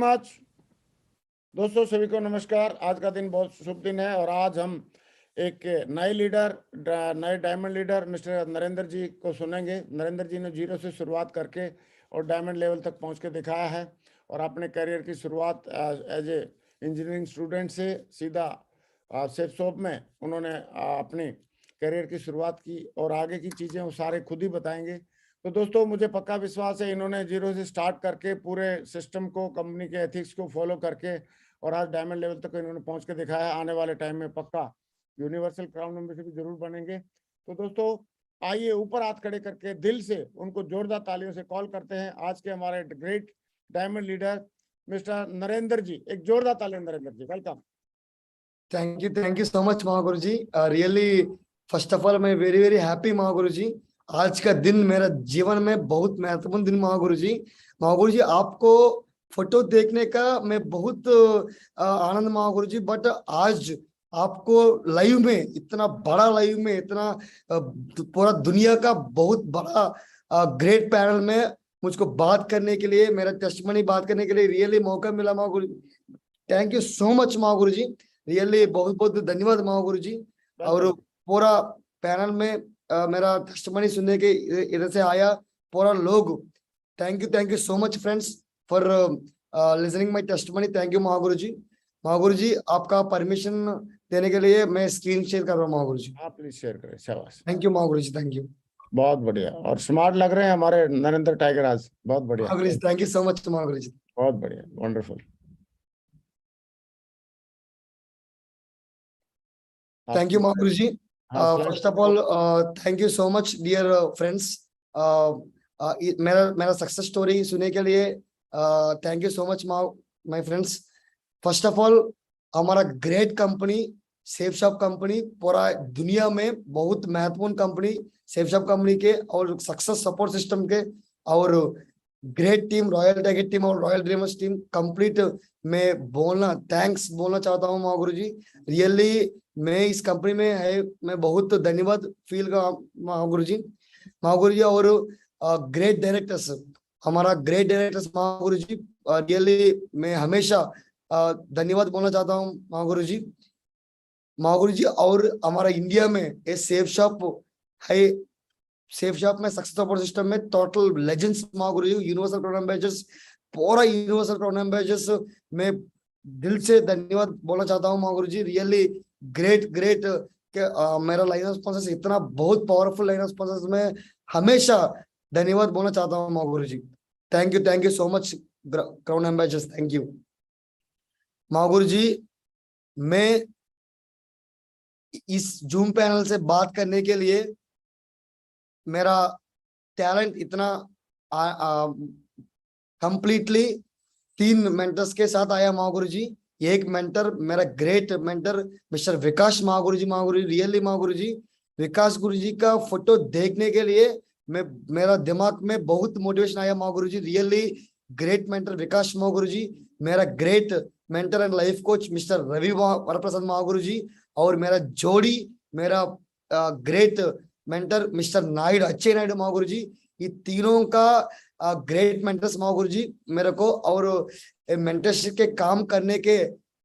Much. दोस्तों सभी को नमस्कार। आज का दिन बहुत शुभ दिन है और आज हम एक नए लीडर, नए डायमंड लीडर मिस्टर नरेंद्र जी को सुनेंगे। नरेंद्र जी ने जीरो से शुरुआत करके और डायमंड लेवल तक पहुंच के दिखाया है और अपने करियर की शुरुआत एज ए इंजीनियरिंग स्टूडेंट से सीधा सेफ शॉप में उन्होंने अपनी करियर की शुरुआत की और आगे की चीज़ें वो सारे खुद ही बताएंगे। तो दोस्तों मुझे पक्का विश्वास है इन्होंने जीरो से स्टार्ट करके पूरे सिस्टम को, कंपनी के एथिक्स को फॉलो करके और आज डायमंड लेवल तक इन्होंने पहुंच के दिखाया है। आने वाले टाइम में पक्का यूनिवर्सल क्राउन मेंबर से भी जरूर बनेंगे। तो दोस्तों आइए ऊपर हाथ खड़े करके दिल से उनको जोरदार तालियों से कॉल करते हैं आज के हमारे great diamond leader mister Narendra ji. एक जोरदार ताली Narendra ji, welcome. Thank you so much Mahaguru ji. Really first of all मैं very very happy Mahaguru ji. आज का दिन मेरा जीवन में बहुत महत्वपूर्ण दिन महागुरु जी। महागुरु जी आपको फोटो देखने का मैं बहुत आनंद महागुरु जी। बट आज आपको लाइव में, इतना बड़ा लाइव में, इतना पूरा दुनिया का बहुत बड़ा ग्रेट पैनल में मुझको बात करने के लिए, मेरा टेस्टमनी बात करने के लिए रियली मौका मिला Mahaguru. Thank you so much Mahaguru ji. Really बहुत बहुत धन्यवाद महागुरु जी। और पूरा पैनल में मेरा टेस्टमनी सुनने के इधर से आया पूरा लोग। Thank you so much friends for listening my testimony. Thank you Mahaguru ji. Mahaguru ji आपका परमिशन देने के लिए मैं स्क्रीन शेयर कर रहा हूँ महागुरु जी। आप प्लीज शेयर करें। शाबाश, thank you Mahaguru ji, thank you. बहुत बढ़िया और स्मार्ट लग रहे हैं हमारे नरेंद्र टाइगर आज। बहुत बढ़िया Mahaguru ji thank you so much Mahaguru ji. बहुत बढ़िया, wonderful. Thank you Mahaguru ji. हाँ first of all thank you so much dear friends. मेरा मेरा सक्सेस स्टोरी सुनने के लिए thank you so much my friends. First of all हमारा great company Safe Shop company पूरा दुनिया में बहुत महत्वपूर्ण कंपनी सेफ शॉप कंपनी के और सक्सेस सपोर्ट सिस्टम के और great team royal tiger team और रॉयल ड्रीमर्स टीम कंप्लीट में बोलना थैंक्स बोलना चाहता हूँ महागुरु जी। रियली मैं इस कंपनी में है, मैं बहुत धन्यवाद फील का महागुरु जी। महागुरु जी और ग्रेट डायरेक्टर्स, हमारा great directors Mahaguru ji. Really मैं हमेशा धन्यवाद बोलना चाहता हूँ महागुरु जी। महागुरु जी और हमारा इंडिया में ये सेफ शॉप है, सेफ शॉप में सक्सेस सपोर्ट सिस्टम में टोटल लेजेंड्स महागुरु जी, यूनिवर्सल क्राउन एम्बेसडर्स, पूरा यूनिवर्सल क्राउन एम्बेसडर्स मैं दिल से धन्यवाद बोलना चाहता हूँ Mahaguru ji. Really great great मेरा लाइन ऑफ स्पॉन्सर्स इतना बहुत पावरफुल लाइन ऑफ स्पॉन्सर्स में हमेशा धन्यवाद बोलना चाहता हूँ Mahaguru ji. Thank you so much crown ambassadors, thank you Mahaguru ji. मैं इस जूम पैनल से बात करने के लिए मेरा टैलेंट इतना कंप्लीटली 3 मेंटर्स के साथ आया महागुरु जी। एक मेंटर मेरा ग्रेट मेंटर मिस्टर विकास महागुरु जी। महागुरु जी रियली महागुरु जी विकास गुरु जी का फोटो देखने के लिए मैं मेरा दिमाग में बहुत मोटिवेशन आया Mahaguru ji. Really great mentor Vikas Mahaguru ji. मेरा great mentor and life coach mister Ravi Varaprasad Mahaguru ji और मेरा जोड़ी मेरा ग्रेट मेंटर मिस्टर नायडू अच्छे नायडू महागुरु जी। ये तीनों का ग्रेट मेंटर्स महागुरु जी मेरे को और मेंटरशिप के काम करने के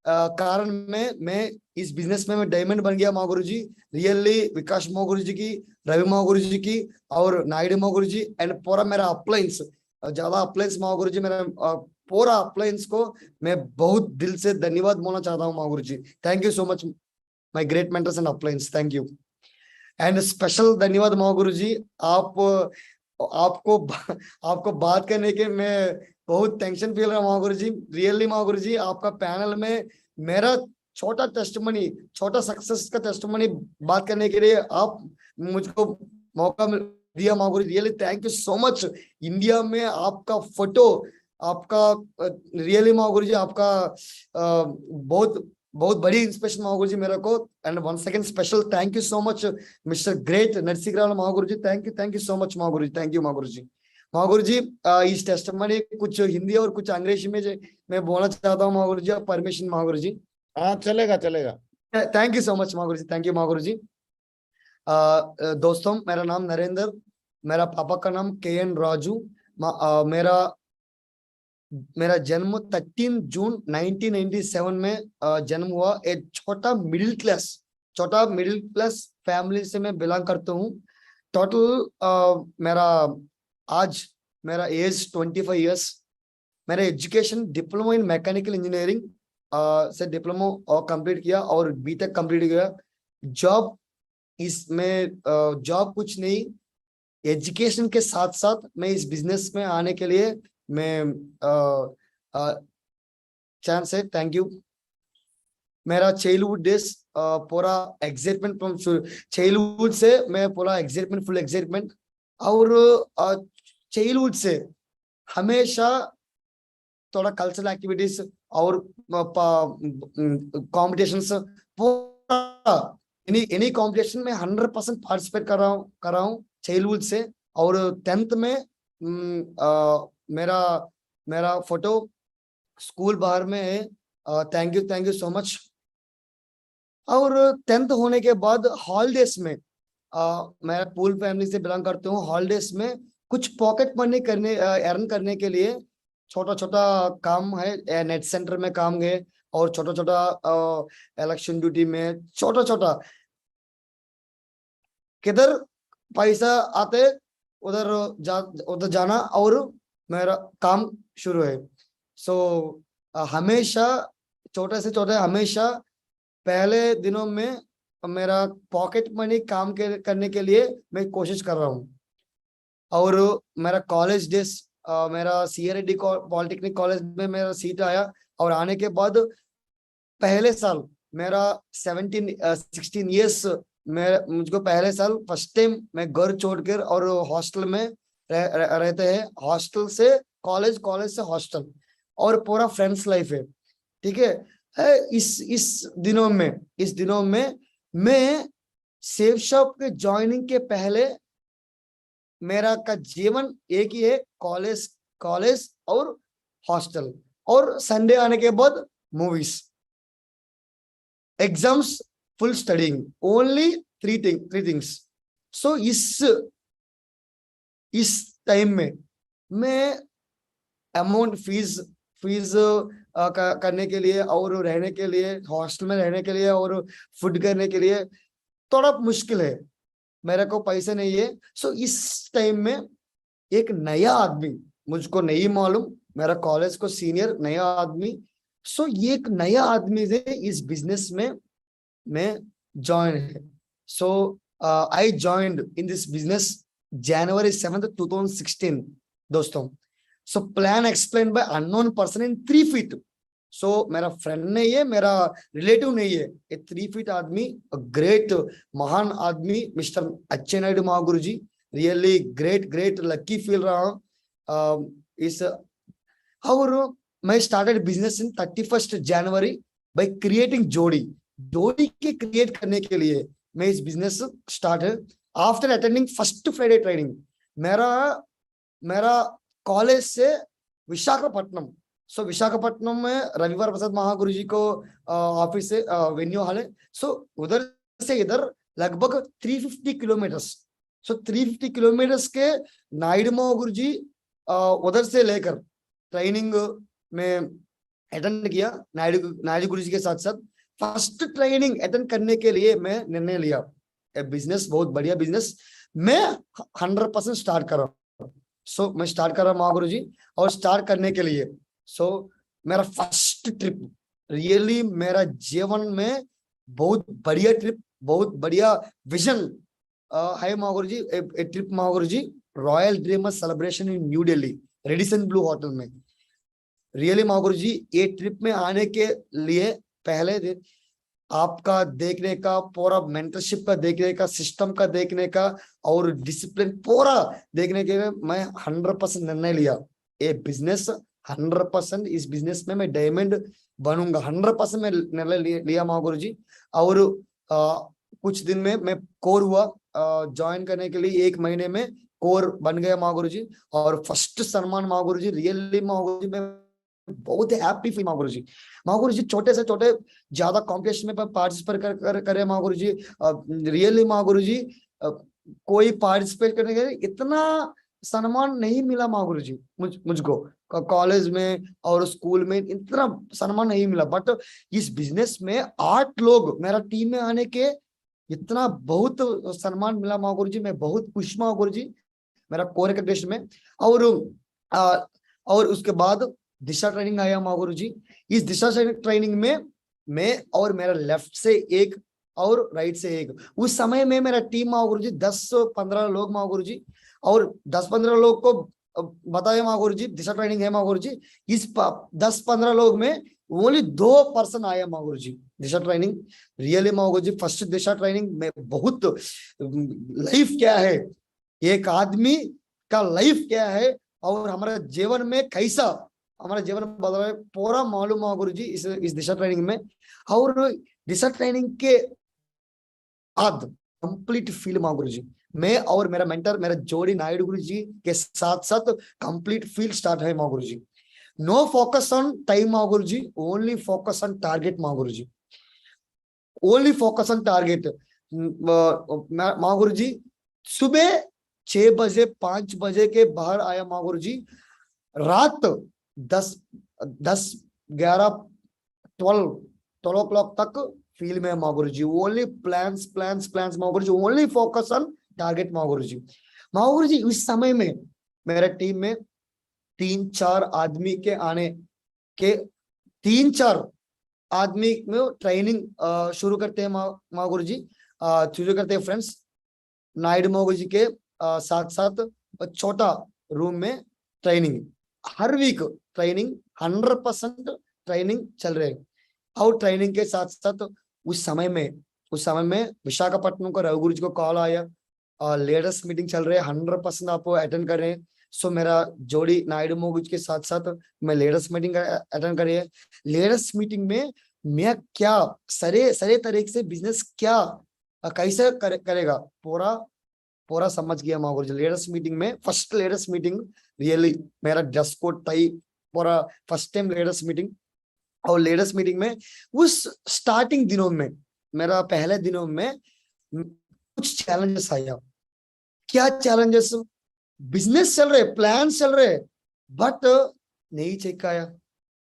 कारण में मैं इस बिजनेस में मैं डायमंड बन गया महागुरु जी। रियली विकास महागुरु जी की, रवि महागुरु जी की और नायडू महागुरु जी एंड पूरा मेरा अपलायंस, ज्यादा अपलायंस महागुरु जी, मेरा पूरा अपलायंस को मैं बहुत दिल से धन्यवाद बोलना चाहता हूँ Mahaguru ji. Thank you so much my great mentors and uplines, thank you and special धन्यवाद महागुरु जी। आपको आपको बात करने के मैं बहुत टेंशन फील रहा हूँ महागुरु जी। रियली महागुरु जी आपका पैनल में मेरा छोटा टेस्टमनी, छोटा सक्सेस का टेस्टमनी बात करने के लिए आप मुझको मौका दिया Mahaguru. Really thank you so much. India में आपका फोटो, आपका रियली महागुरु जी आपका बहुत बहुत बड़ी इंस्पिरेशन महागुरु जी मेरे को। And one second special thank you so much mister great Narsingh Mahaguru ji. Thank you so much Mahaguru ji. Thank you Mahaguru ji. Mahaguru ji इस टेस्टमनी कुछ हिंदी और कुछ अंग्रेजी में मैं बोलना चाहता हूँ महागुरु जी, परमिशन महागुरु जी? हाँ चलेगा चलेगा। Thank you so much Mahaguru ji, thank you Mahaguru ji. दोस्तों मेरा नाम नरेंद्र, मेरा पापा का नाम KN राजू, मेरा मेरा जन्म 13 जून 1997 में जन्म हुआ। एक छोटा मिडिल क्लास फैमिली से मैं बिलोंग करता हूँ। टोटल मेरा आज मेरा एज 25 इयर्स। मेरा education diploma in mechanical engineering से डिप्लोमा कंप्लीट किया और बीटेक कंप्लीट किया। जॉब इसमें जॉब कुछ नहीं, एजुकेशन के साथ साथ मैं इस बिजनेस में आने के लिए मैं चांस है। Thank you. मेरा चाइल्डहुड डेज पूरा एक्साइटमेंट फ्रॉम चाइल्डहुड से मैं पूरा एक्साइटमेंट फुल एक्साइटमेंट। और चाइल्डहुड से हमेशा थोड़ा कल्चरल एक्टिविटीज और कॉम्पिटिशन्स, एनी कॉम्पिटिशन में 100% पार्टिसिपेट कर रहा हूँ चाइल्डहुड से। और 10th में मेरा मेरा फोटो स्कूल बाहर में है। Thank you so much. और 10th होने के बाद हॉलीडेज में मैं पूल फैमिली से बिलोंग करता हूँ। हॉलीडेज में कुछ पॉकेट मनी करने अर्न करने के लिए छोटा छोटा काम है, नेट सेंटर में काम है और छोटा छोटा इलेक्शन ड्यूटी में छोटा छोटा किधर पैसा आते उधर जाना और मेरा काम शुरू है। सो हमेशा छोटे से छोटे हमेशा पहले दिनों में मेरा पॉकेट मनी काम करने के लिए मैं कोशिश कर रहा हूँ। और मेरा कॉलेज डेज मेरा CRD पॉलिटेक्निक कॉलेज में मेरा सीट आया और आने के बाद पहले साल मेरा 16 इयर्स मुझको पहले साल फर्स्ट टाइम मैं घर छोड़कर और हॉस्टल में रहते हैं। हॉस्टल से कॉलेज, कॉलेज से हॉस्टल और पूरा फ्रेंड्स लाइफ है। ठीक है। इस दिनों में मैं सेफ शॉप के ज्वाइनिंग के पहले मेरा का जीवन एक ही है, कॉलेज कॉलेज और हॉस्टल और संडे आने के बाद movies, exams, full studying, only three things. So इस टाइम में मैं अमाउंट फीस करने के लिए और रहने के लिए, हॉस्टल में रहने के लिए और फूड करने के लिए थोड़ा मुश्किल है, मेरे को पैसे नहीं है। सो इस टाइम में एक नया आदमी, मुझको नहीं मालूम, मेरा कॉलेज को सीनियर नया आदमी, सो ये एक नया आदमी से इस बिजनेस में मैं ज्वाइन है। So I joined in this business January 7th 2016 दोस्तों। So plan explain by unknown person in 3 feet। So मेरा फ्रेंड नहीं है, मेरा रिलेटिव नहीं है, एक 3 feet आदमी, ग्रेट महान आदमी mister अच्छेनायुडु Mahaguru ji. Really great lucky feel रहा हूँ इस। और मैं started business in 31st January by creating जोड़ी के क्रिएट करने के लिए मैं इस बिजनेस स्टार्ट है। After attending first Friday training, मेरा कॉलेज से विशाखापट्टनम, सो विशाखापट्टनम में रविवार प्रसाद महागुरु जी को ऑफिस से वेन्यू हॉल है। सो उधर से इधर लगभग 350 किलोमीटर्स। सो 350 किलोमीटर्स के नायडू महागुरु जी उधर से लेकर ट्रेनिंग में अटेंड किया नायडू गुरु जी के साथ साथ। फर्स्ट ट्रेनिंग अटेंड करने के लिए मैं निर्णय लिया, बिजनेस बहुत बढ़िया बिजनेस मैं 100% स्टार्ट कर रहा हूँ। सो मैं स्टार्ट कर रहा हूँ महागुरु जी। और स्टार्ट करने के लिए मेरा फर्स्ट ट्रिप, रियली मेरा जीवन में बहुत बढ़िया ट्रिप, बहुत बढ़िया विजन है Mahaguru ji. Trip Mahaguru ji, royal dreamer celebration in New Delhi, Radisson blue hotel में। रियली महागुरु जी, ये ट्रिप में आने के लिए पहले दिन आपका देखने का, पूरा मेंटरशिप का देखने का, सिस्टम का देखने का और डिसिप्लिन पूरा देखने के लिए मैं 100% निर्णय लिया। ये बिजनेस 100%, इस बिजनेस में मैं डायमंड बनूंगा, 100% मैं निर्णय लिया महागुरु जी। और कुछ दिन में मैं कोर हुआ, ज्वाइन करने के लिए 1 महीने में कोर बन गया महागुरु जी। और फर्स्ट सम्मान महागुरु जी, रियली महागुरु जी मैं बहुत हैप्पी फील महागुरु जी। महागुरु जी छोटे से छोटे ज्यादा कॉम्पिटिशन में पार्टिसिपेट करे महागुरु जी। रियली महागुरु जी कोई पार्टिसिपेट करने के लिए इतना सम्मान नहीं मिला महागुरु जी मुझको। कॉलेज में और स्कूल में इतना सम्मान नहीं मिला, बट इस बिजनेस में 8 लोग मेरा टीम में आने के इतना बहुत सम्मान मिला माँ गुरु जी। मैं बहुत खुश माँ गुरु जी मेरा कोर रिकग्निशन में। और आ, और उसके बाद दिशा ट्रेनिंग आया माँ गुरु जी। इस दिशा ट्रेनिंग में मैं और मेरा लेफ्ट से एक और राइट से एक, उस समय में मेरा टीम माँ गुरु जी 10-15 लोग माँ गुरु जी, और 10-15 लोग को बताया माँ गुरु जी दिशा ट्रेनिंग है माँ गुरु जी। इस 10-15 लोग में ओनली 2 पर्सन आया माँ गुरु जी दिशा ट्रेनिंग। रियली माँ गुरु जी फर्स्ट दिशा ट्रेनिंग में बहुत लाइफ क्या है, एक आदमी का लाइफ क्या है और हमारे जीवन में कैसा हमारा जीवन बदल रहा है पूरा मालूम हुआ गुरु जी इस दिशा ट्रेनिंग में। और दिशा ट्रेनिंग के बाद कंप्लीट फील माँ गुरु जी, मैं और मेरा मेंटर मेरा जोड़ी नायडू गुरु जी के साथ साथ कंप्लीट फील स्टार्ट है माँ गुरु जी। नो फोकस ऑन टाइम माँ Guru ji, only focus on target माँ Guru ji, only focus on target माँ गुरु जी। सुबह 6 बजे 5 बजे के बाहर आया माँ गुरु जी, रात 12 o'clock तक फील्ड में माँ Guru ji. Only plans plans plans Maa Guru ji, only focus on target माँ गुरु जी। माँ गुरु जी उस समय में मेरे टीम में 3-4 आदमी के आने के 3-4 आदमी में ट्रेनिंग शुरू करते हैं माँ गुरु जी, शुरू करते हैं फ्रेंड्स। नायडू माँ गुरु जी के साथ साथ छोटा रूम में ट्रेनिंग, हर वीक ट्रेनिंग 100% ट्रेनिंग चल रहे हैं। और ट्रेनिंग के साथ साथ उस समय में विशाखापट्टनम को रघु गुरु जी को कॉल आया, लेटेस्ट मीटिंग चल रही है 100% आप अटेंड कर रहे हैं। सो मेरा जोड़ी नायडू गुरु जी के साथ साथ मैं लेटेस्ट मीटिंग अटेंड कर रही है। लेटेस्ट मीटिंग में मैं क्या सरे तरीके से बिजनेस क्या कैसे करेगा पूरा समझ गया माँ गुरु जी। लेटेस्ट मीटिंग में फर्स्ट लेटेस्ट मीटिंग रियली मेरा ड्रेस कोड टाई पूरा फर्स्ट टाइम लेटेस्ट मीटिंग। और लेटेस्ट मीटिंग में उस स्टार्टिंग दिनों में मेरा पहले दिनों में कुछ चैलेंजेस आया। क्या चैलेंजेस, बिजनेस चल रहे प्लान चल रहे बट नहीं चेक आया।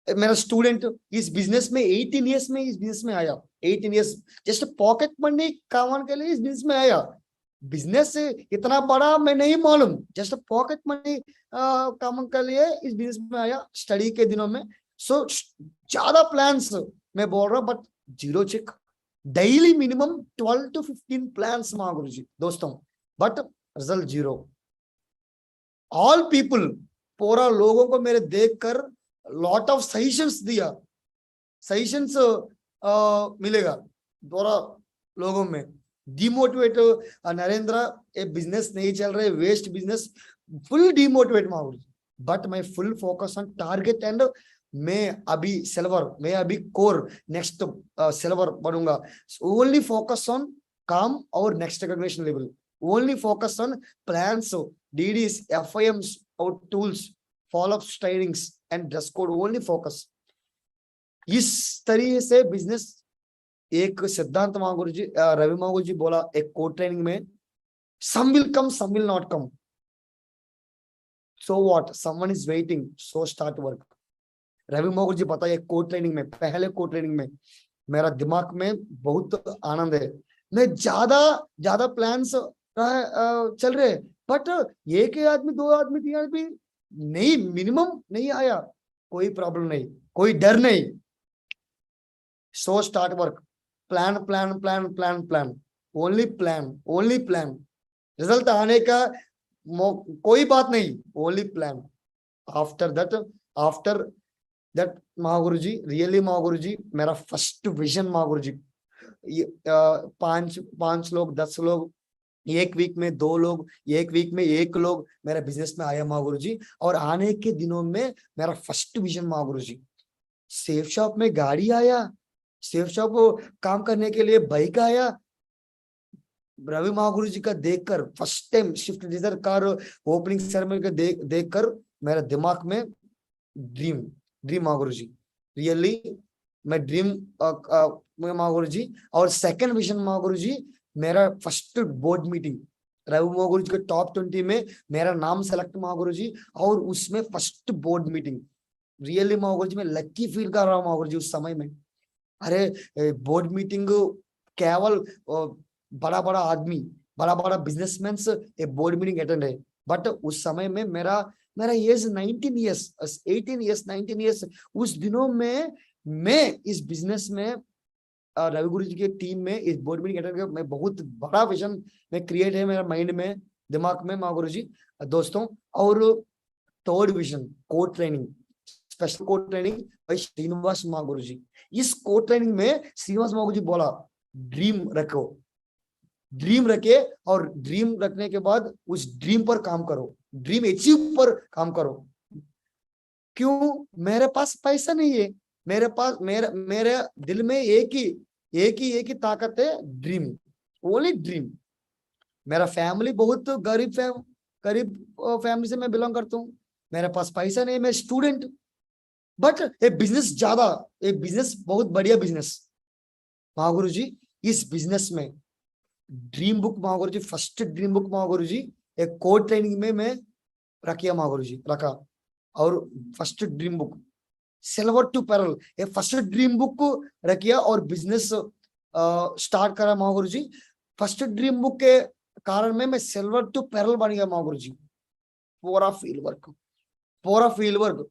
मेरा स्टूडेंट इस बिजनेस में 18 ईयर्स में इस बिजनेस में आया, 18 ईयर्स जस्ट पॉकेट मनी कमाने के लिए इस बिजनेस में आया। बिजनेस इतना बड़ा मैं नहीं मालूम, जस्ट पॉकेट मनी कमाने के लिए इस बिजनेस में आया स्टडी के दिनों में। सो ज्यादा प्लान्स मैं बोल रहा हूँ but zero check, daily minimum 12 to 15 plans Maa Guru ji दोस्तों, but result zero. All people पूरा लोगों को मेरे देखकर लॉट ऑफ सजेशंस दिया, सजेशंस मिलेगा पूरा लोगों में। डिमोटिवेट नरेंद्र ये बिजनेस नहीं चल रहे, वेस्ट बिजनेस, फुल डिमोटिवेट माहौल। बट मैं full focus on target and मैं अभी सिल्वर, मैं अभी कोर नेक्स्ट सिल्वर बनूंगा। ओनली फोकस ऑन काम और next recognition level, only focus on plans, DDs, FIMs और tools, followups, trainings and dress code, only focus. इस तरीके से बिजनेस एक सिद्धांत माँ गुरु जी रवि माँ गुरु जी बोला एक कोड ट्रेनिंग में, some will come, some will not come. So what? Someone is waiting, so start work. Ravi Maa Guru जी बताइए कोड ट्रेनिंग में, पहले कोड ट्रेनिंग में मेरा दिमाग में बहुत आनंद है। मैं ज्यादा प्लान्स चल रहे बट एक ही आदमी 2 आदमी 3 आदमी नहीं, मिनिमम नहीं आया, कोई प्रॉब्लम नहीं, कोई डर नहीं। So start work, plan plan plan plan plan, only plan. Result आने का कोई बात नहीं, only plan. After that Mahaguru ji, really Mahaguru ji मेरा फर्स्ट विजन महागुरु जी, 5 लोग 10 लोग, एक वीक में 2 लोग, एक वीक में 1 लोग मेरा बिजनेस में आया महागुरु जी। और आने के दिनों में मेरा फर्स्ट विजन महागुरु जी, सेफ शॉप में गाड़ी आया, सेफ शॉप काम करने के लिए बाइक आया। रवि महागुरु जी का देखकर first time Swift Dzire car opening ceremony का देखकर मेरे दिमाग में ड्रीम महागुरु जी, रियली मैं ड्रीम महागुरु जी। और सेकंड विजन महागुरु जी मेरा first board meeting, Ravi Mahaguru ji के टॉप 20 में मेरा नाम सेलेक्ट महागुरु जी, और उसमें first board meeting. Really Mahaguru ji मैं लकी फील कर रहा हूँ महागुरु जी उस समय में। अरे बोर्ड मीटिंग केवल बड़ा बड़ा आदमी, बड़ा बड़ा बिजनेसमैन ये बोर्ड मीटिंग अटेंड है, बट उस समय में मेरा मेरा एज 19 ईयर्स, 18 ईयर्स, 19 ईयर्स। उस दिनों में मैं इस बिजनेस में रवि गुरु जी की टीम में इस बोर्ड मीटिंग अटेंड कर, मैं बहुत बड़ा विजन में क्रिएट है मेरा माइंड में, दिमाग में माँ गुरु जी दोस्तों। और third vision code training, special code training भाई श्रीनिवास माँ गुरु जी। इस कोड ट्रेनिंग में श्रीनिवास माँ गुरु जी बोला ड्रीम रखो, ड्रीम रखे, और ड्रीम रखने के बाद उस ड्रीम पर काम करो, ड्रीम अचीव पर काम करो। क्यों? मेरे पास पैसा नहीं है, मेरे पास मेरे दिल में एक ही ताकत है, ड्रीम, ओनली ड्रीम। मेरा फैमिली बहुत गरीब फैमिली से मैं बिलोंग करता हूँ, मेरे पास पैसा नहीं, मैं स्टूडेंट, बट ये बिजनेस ज्यादा, ये बिजनेस बहुत बढ़िया बिजनेस महागुरु जी। इस बिजनेस में ड्रीम बुक महागुरु जी, first dream book Mahaguru ji एक कोड ट्रेनिंग में मैं रखिया महागुरु जी रखा, और first dream book silver two parallel, ये फर्स्ट ड्रीम बुक को रखिया और बिजनेस स्टार्ट करा महागुरु जी। फर्स्ट ड्रीम बुक के कारण में मैं सिल्वर टू पैरल बन गया महागुरु जी। पूरा फील्ड वर्क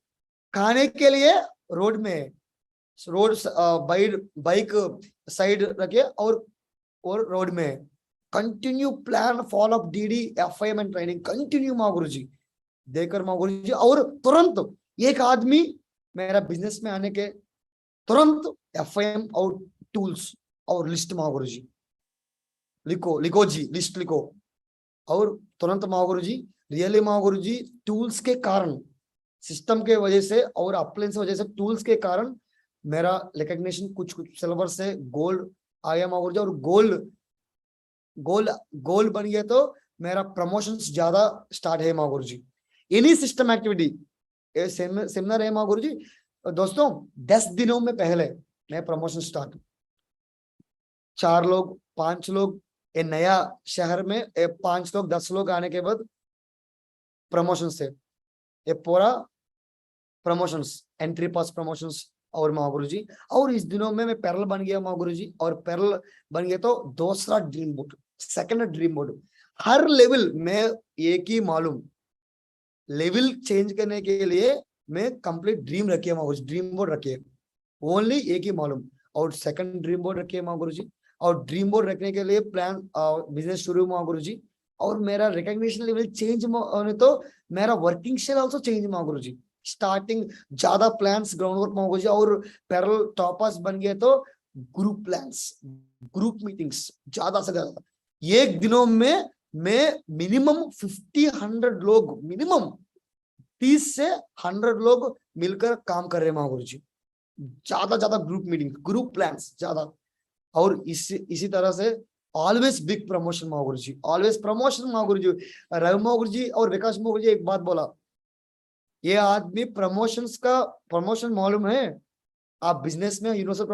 खाने के लिए रोड में, रोड बाइक साइड रखे, और रोड में continue plan follow up DD FIM and training continue Mahaguru ji देकर महागुरु जी। और तुरंत एक आदमी मेरा बिजनेस में आने के तुरंत एफआईएम और टूल्स और लिस्ट महागुरु जी लिखो जी, लिस्ट लिखो, और तुरंत महागुरु जी रियली महागुरु जी टूल्स के कारण, सिस्टम के वजह से और अप्लायंस वजह से, टूल्स के कारण मेरा रिकॉग्निशन कुछ सिल्वर से गोल्ड आया महागुरु जी। और गोल्ड बन गया तो मेरा प्रमोशंस ज्यादा स्टार्ट है महागुरु जी। इन्हीं सिस्टम एक्टिविटी सेमिनार है महागुरु जी दोस्तों। 10 दिनों में पहले मैं प्रमोशन स्टार्ट, 4 लोग 5 लोग, ये नया शहर में 5 लोग 10 लोग आने के बाद प्रमोशन से ये पूरा प्रमोशंस, एंट्री पास प्रमोशंस और महागुरु जी। और इस दिनों में मैं पैरल बन गया महागुरु जी, और पैरल बन गया तो दूसरा dream board, second dream board. हर लेवल में एक ही मालूम, लेवल चेंज करने के लिए मैं कंप्लीट ड्रीम रखिए महागुरु जी, ड्रीम बोर्ड रखिए, ओनली एक ही मालूम, और सेकंड ड्रीम बोर्ड रखिए महागुरु जी। और ड्रीम बोर्ड रखने के लिए प्लान बिजनेस शुरू महागुरु जी। और मेरा रिकॉग्निशन लेवल चेंज होने तो मेरा working style also change Mahaguru जी। स्टार्टिंग ज्यादा plans ground work Mahaguru ji, और पैरेलल टॉपर्स बन गए तो ग्रुप प्लान्स, ग्रुप मीटिंग्स ज्यादा से ज्यादा। एक दिनों में मैं मिनिमम 50-100 लोग, मिनिमम 30 से 100 लोग मिलकर काम कर रहे हैं महागुरु जी। ज्यादा ग्रुप मीटिंग, ग्रुप प्लान्स ज्यादा। और इसी तरह से ऑलवेज बिग प्रमोशन महागुरु जी, ऑलवेज प्रमोशन महागुरु जी। रवि महागुरु जी और विकास महागुरु जी एक बात बोला, ये आदमी प्रमोशन मालूम है, आप बिजनेस में यूनिवर्सल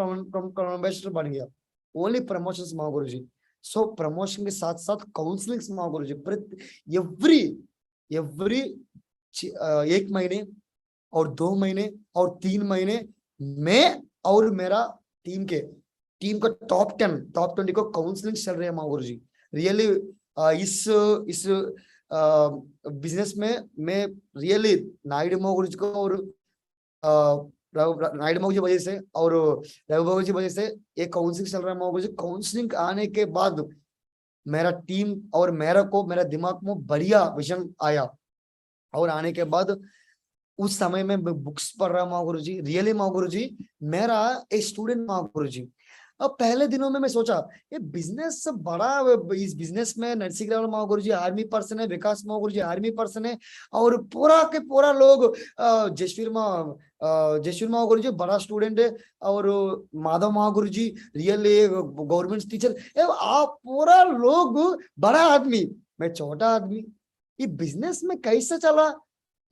एम्बेसडर बन गया, ओनली प्रमोशंस महागुरु जी। सो प्रमोशन के साथ साथ काउंसलिंग महागुरु जी एवरी 1 महीने और 2 महीने और 3 महीने मैं और मेरा टीम का टॉप 20 को काउंसलिंग चल रहे हैं महागुरु जी। रियली इस बिजनेस में मैं रियली नायडू महागुरु जी को और नायडू महागुरु जी वजह से और रवि महागुरु जी वजह से एक काउंसलिंग चल रहा है महागुरु जी। काउंसलिंग आने के बाद मेरा टीम और मेरा दिमाग में बढ़िया विजन आया, और आने के बाद उस समय में बुक्स पढ़ रहा महागुरु जी। रियली महागुरु जी मेरा एक स्टूडेंट महागुरु जी। अब पहले दिनों में मैं सोचा ये बिजनेस बड़ा, इस बिजनेस में नरसिंह रावल महागुरु जी आर्मी पर्सन है, विकास महागुरु जी आर्मी पर्सन है, और पूरा के पूरा लोग जसवीर महागुरु जी बड़ा स्टूडेंट है, और Madhav Mahaguru ji really government teacher, आप पूरा लोग बड़ा आदमी, मैं छोटा आदमी, ये बिजनेस में कैसे चला।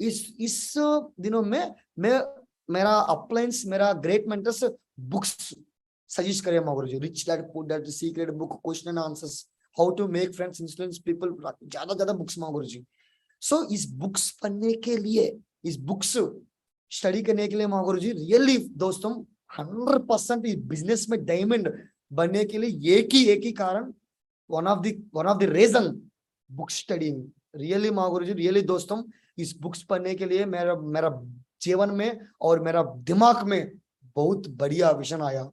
इस दिनों में मेरा अपलायंस, मेरा ग्रेट मेंटर्स बुक्स सजेस्ट करे Mahaguru ji, rich dad poor dad, secret book, question and answers, how to make friends, influence people, ज्यादा बुक्स माँ गुरुजी। सो इस बुक्स पढ़ने के लिए, इस बुक्स स्टडी करने के लिए माँ गुरुजी रियली दोस्तों 100% इस बिजनेस में डायमंड बनने के लिए एक ही कारण, one of the reason book study. Really Maa Guruji, really दोस्तों इस बुक्स पढ़ने के लिए मेरा मेरा जीवन में और मेरा दिमाग में बहुत बढ़िया विजन आया।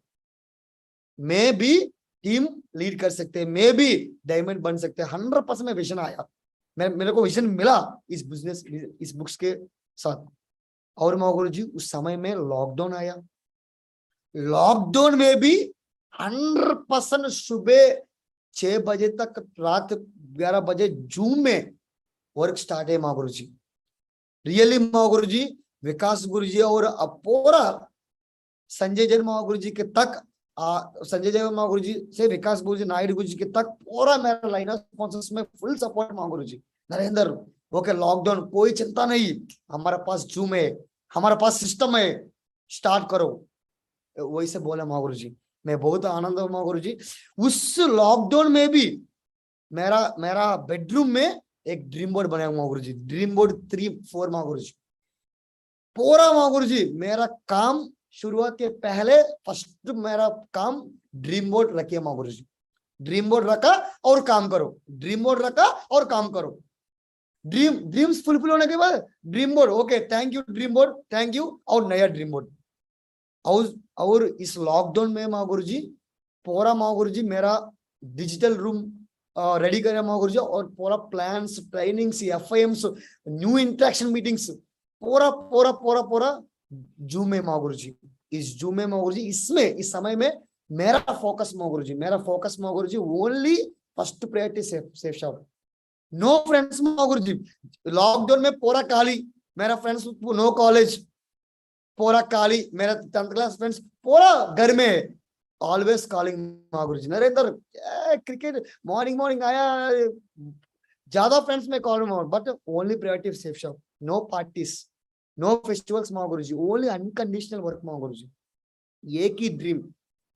मैं भी टीम लीड कर सकते, मैं भी डायमंड बन सकते, 100% में विजन आया। मेरे को विजन मिला इस बिजनेस, इस बुक्स के साथ। और माँ गुरुजी उस समय में लॉकडाउन आया, लॉकडाउन में भी 100% सुबह 6 बजे तक रात 11 बजे जूम में वर्क स्टार्ट है माँ गुरुजी। रियली माँ गुरुजी, विकास गुरुजी और पूरा संजय जैन माँ गुरुजी के तक, संजय जैन माँ गुरुजी से विकास गुरुजी, नायडू गुरुजी के तक पूरा मेरा लाइन ऑफ स्पॉन्सर्स में फुल सपोर्ट माँ गुरुजी। नरेंद्र ओके लॉकडाउन कोई चिंता नहीं, हमारे पास जूम है, हमारे पास सिस्टम है, स्टार्ट करो, वही से बोला माँ गुरुजी। मैं बहुत आनंद हूँ माँ गुरुजी। उस लॉकडाउन में भी मेरा बेडरूम में एक ड्रीम बोर्ड बनाया माँ गुरुजी, ड्रीम बोर्ड 3-4 माँ गुरुजी। पूरा माँ गुरुजी मेरा काम शुरुआत के पहले फर्स्ट मेरा काम ड्रीम बोर्ड रखिए माँ गुरुजी। ड्रीम बोर्ड रखा और काम करो, ड्रीम बोर्ड रखा और काम करो। ड्रीम्स फुलफिल होने के बाद dream board, okay thank you dream board, thank you, और नया ड्रीम बोर्ड। और इस लॉकडाउन में माँ गुरुजी पूरा माँ गुरुजी मेरा डिजिटल रूम रेडी करे माँ गुरुजी, और पूरा plans, trainings, FIMs, new interaction meetings पूरा जूम में माँ गुरुजी। इस जूम में माँ गुरुजी, इसमें इस समय में मेरा focus Maa Guruji only first priority Safe Shop, no friends Maa Guruji. Lockdown में पूरा खाली, मेरा फ्रेंड्स नो कॉलेज, पूरा खाली, मेरा 10th क्लास फ्रेंड्स पूरा घर में, ऑलवेज कॉलिंग माँ गुरुजी। नरेंद्र क्रिकेट मॉर्निंग आया, ज्यादा फ्रेंड्स में कॉल में, but only priority Safe Shop, no parties, no festivals Maa Guruji, only unconditional work Maa Guruji. एक ही ड्रीम,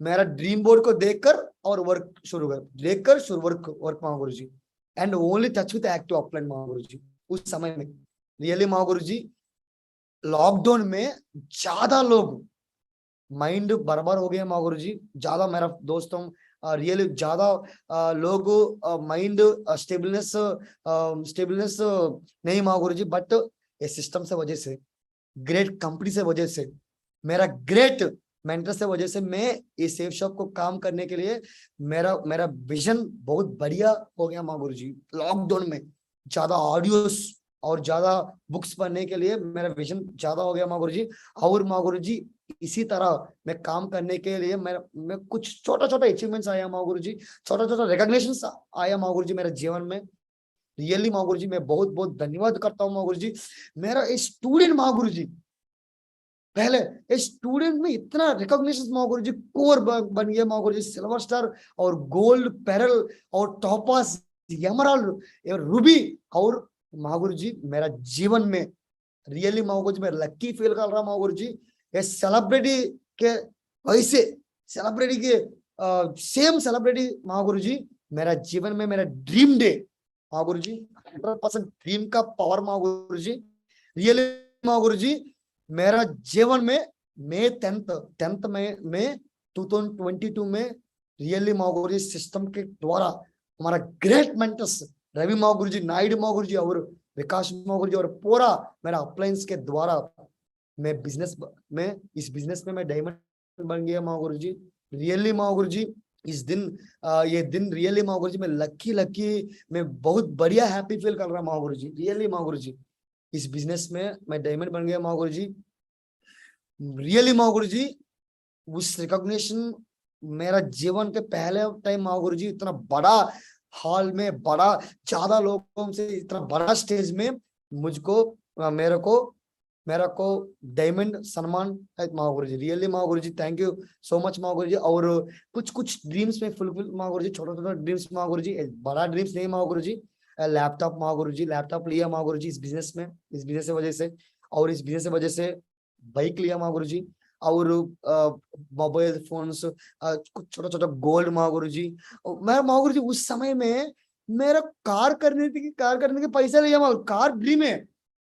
मेरा ड्रीम बोर्ड को देखकर और वर्क शुरू कर, देखकर शुरू work Maa Guruji, and only touch with active upline Maa Guruji. उस समय में रियली माँ गुरुजी लॉकडाउन में ज्यादा लोग माइंड बर्बाद हो गया माँ गुरुजी, ज्यादा मेरा दोस्तों रियली ज्यादा लोग माइंड स्टेबलनेस नहीं माँ गुरुजी, बट ये सिस्टम से वजह से, ग्रेट कंपनी से वजह से, मेरा ग्रेट मेंटर से वजह से मैं इस सेफ शॉप को काम करने के लिए मेरा विजन बहुत बढ़िया हो गया माँ गुरुजी। लॉकडाउन में ज्यादा ऑडियोस और ज्यादा बुक्स पढ़ने के लिए मेरा विजन ज्यादा हो गया माँ गुरुजी। और माँ गुरुजी इसी तरह मैं काम करने के लिए मैं कुछ छोटा अचीवमेंट्स आया माँ गुरुजी, छोटा रिकॉग्निशन आया माँ गुरुजी मेरे जीवन में। रियली माँ गुरुजी मैं बहुत धन्यवाद करता हूँ माँ गुरुजी। मेरा एक स्टूडेंट माँ गुरुजी, पहले एक स्टूडेंट में इतना रिकॉग्निशन माँ गुरुजी, कोर बन गया माँ गुरुजी, सिल्वर स्टार और गोल्ड पैरल और टॉपास, एमराल्ड, रूबी। और माँ गुरुजी मेरा जीवन में रियली माँ गुरुजी मैं लक्की फील कर रहा माँ गुरुजी। ये सेलिब्रिटी के वैसे सेलिब्रिटी के सेम सेलिब्रिटी माँ गुरुजी मेरा जीवन में मेरा ड्रीम डे माँ गुरुजी, 100% ड्रीम का पावर माँ गुरुजी। रियली माँ गुरुजी मेरा जीवन में May 10th में 2022 में रियली माँ गुरुजी सिस्टम के द्वारा हमारा ग्रेट मेंटर्स रवि माँ गुरुजी, नायडू माँ गुरुजी और विकास माँ गुरुजी और पूरा मेरा अप्लायंस के द्वारा मैं इस बिजनेस में मैं डायमंड बन गया माँ गुरुजी। रियली माँ गुरुजी इस दिन ये दिन रियली माँ गुरुजी मैं लकी मैं बहुत बढ़िया हैप्पी फील कर रहा माँ गुरुजी। रियली माँ गुरुजी इस बिजनेस में मैं डायमंड बन गया माँ गुरुजी। रियली माँ गुरुजी उस रिकॉग्निशन मेरा जीवन के पहले टाइम माँ गुरुजी इतना बड़ा हॉल में, बड़ा ज्यादा लोगों से, इतना बड़ा स्टेज में मुझको मेरा को डायमंड सम्मान है माँ Guruji. Really Maa Guruji thank you so much माँ गुरुजी। और कुछ ड्रीम्स में फुलफिल माँ गुरुजी, छोटा ड्रीम्स माँ गुरुजी, बड़ा ड्रीम्स नहीं माँ गुरुजी। लैपटॉप माँ गुरुजी, लैपटॉप लिया माँ गुरुजी इस बिजनेस से वजह से, और इस बिजनेस से वजह से बाइक लिया माँ गुरुजी, और मोबाइल फोन्स, कुछ छोटा छोटा गोल्ड माँ गुरुजी। और मैं माँ गुरुजी उस समय में मेरा कार करने के पैसा नहीं है माँ, कार ड्रीम है,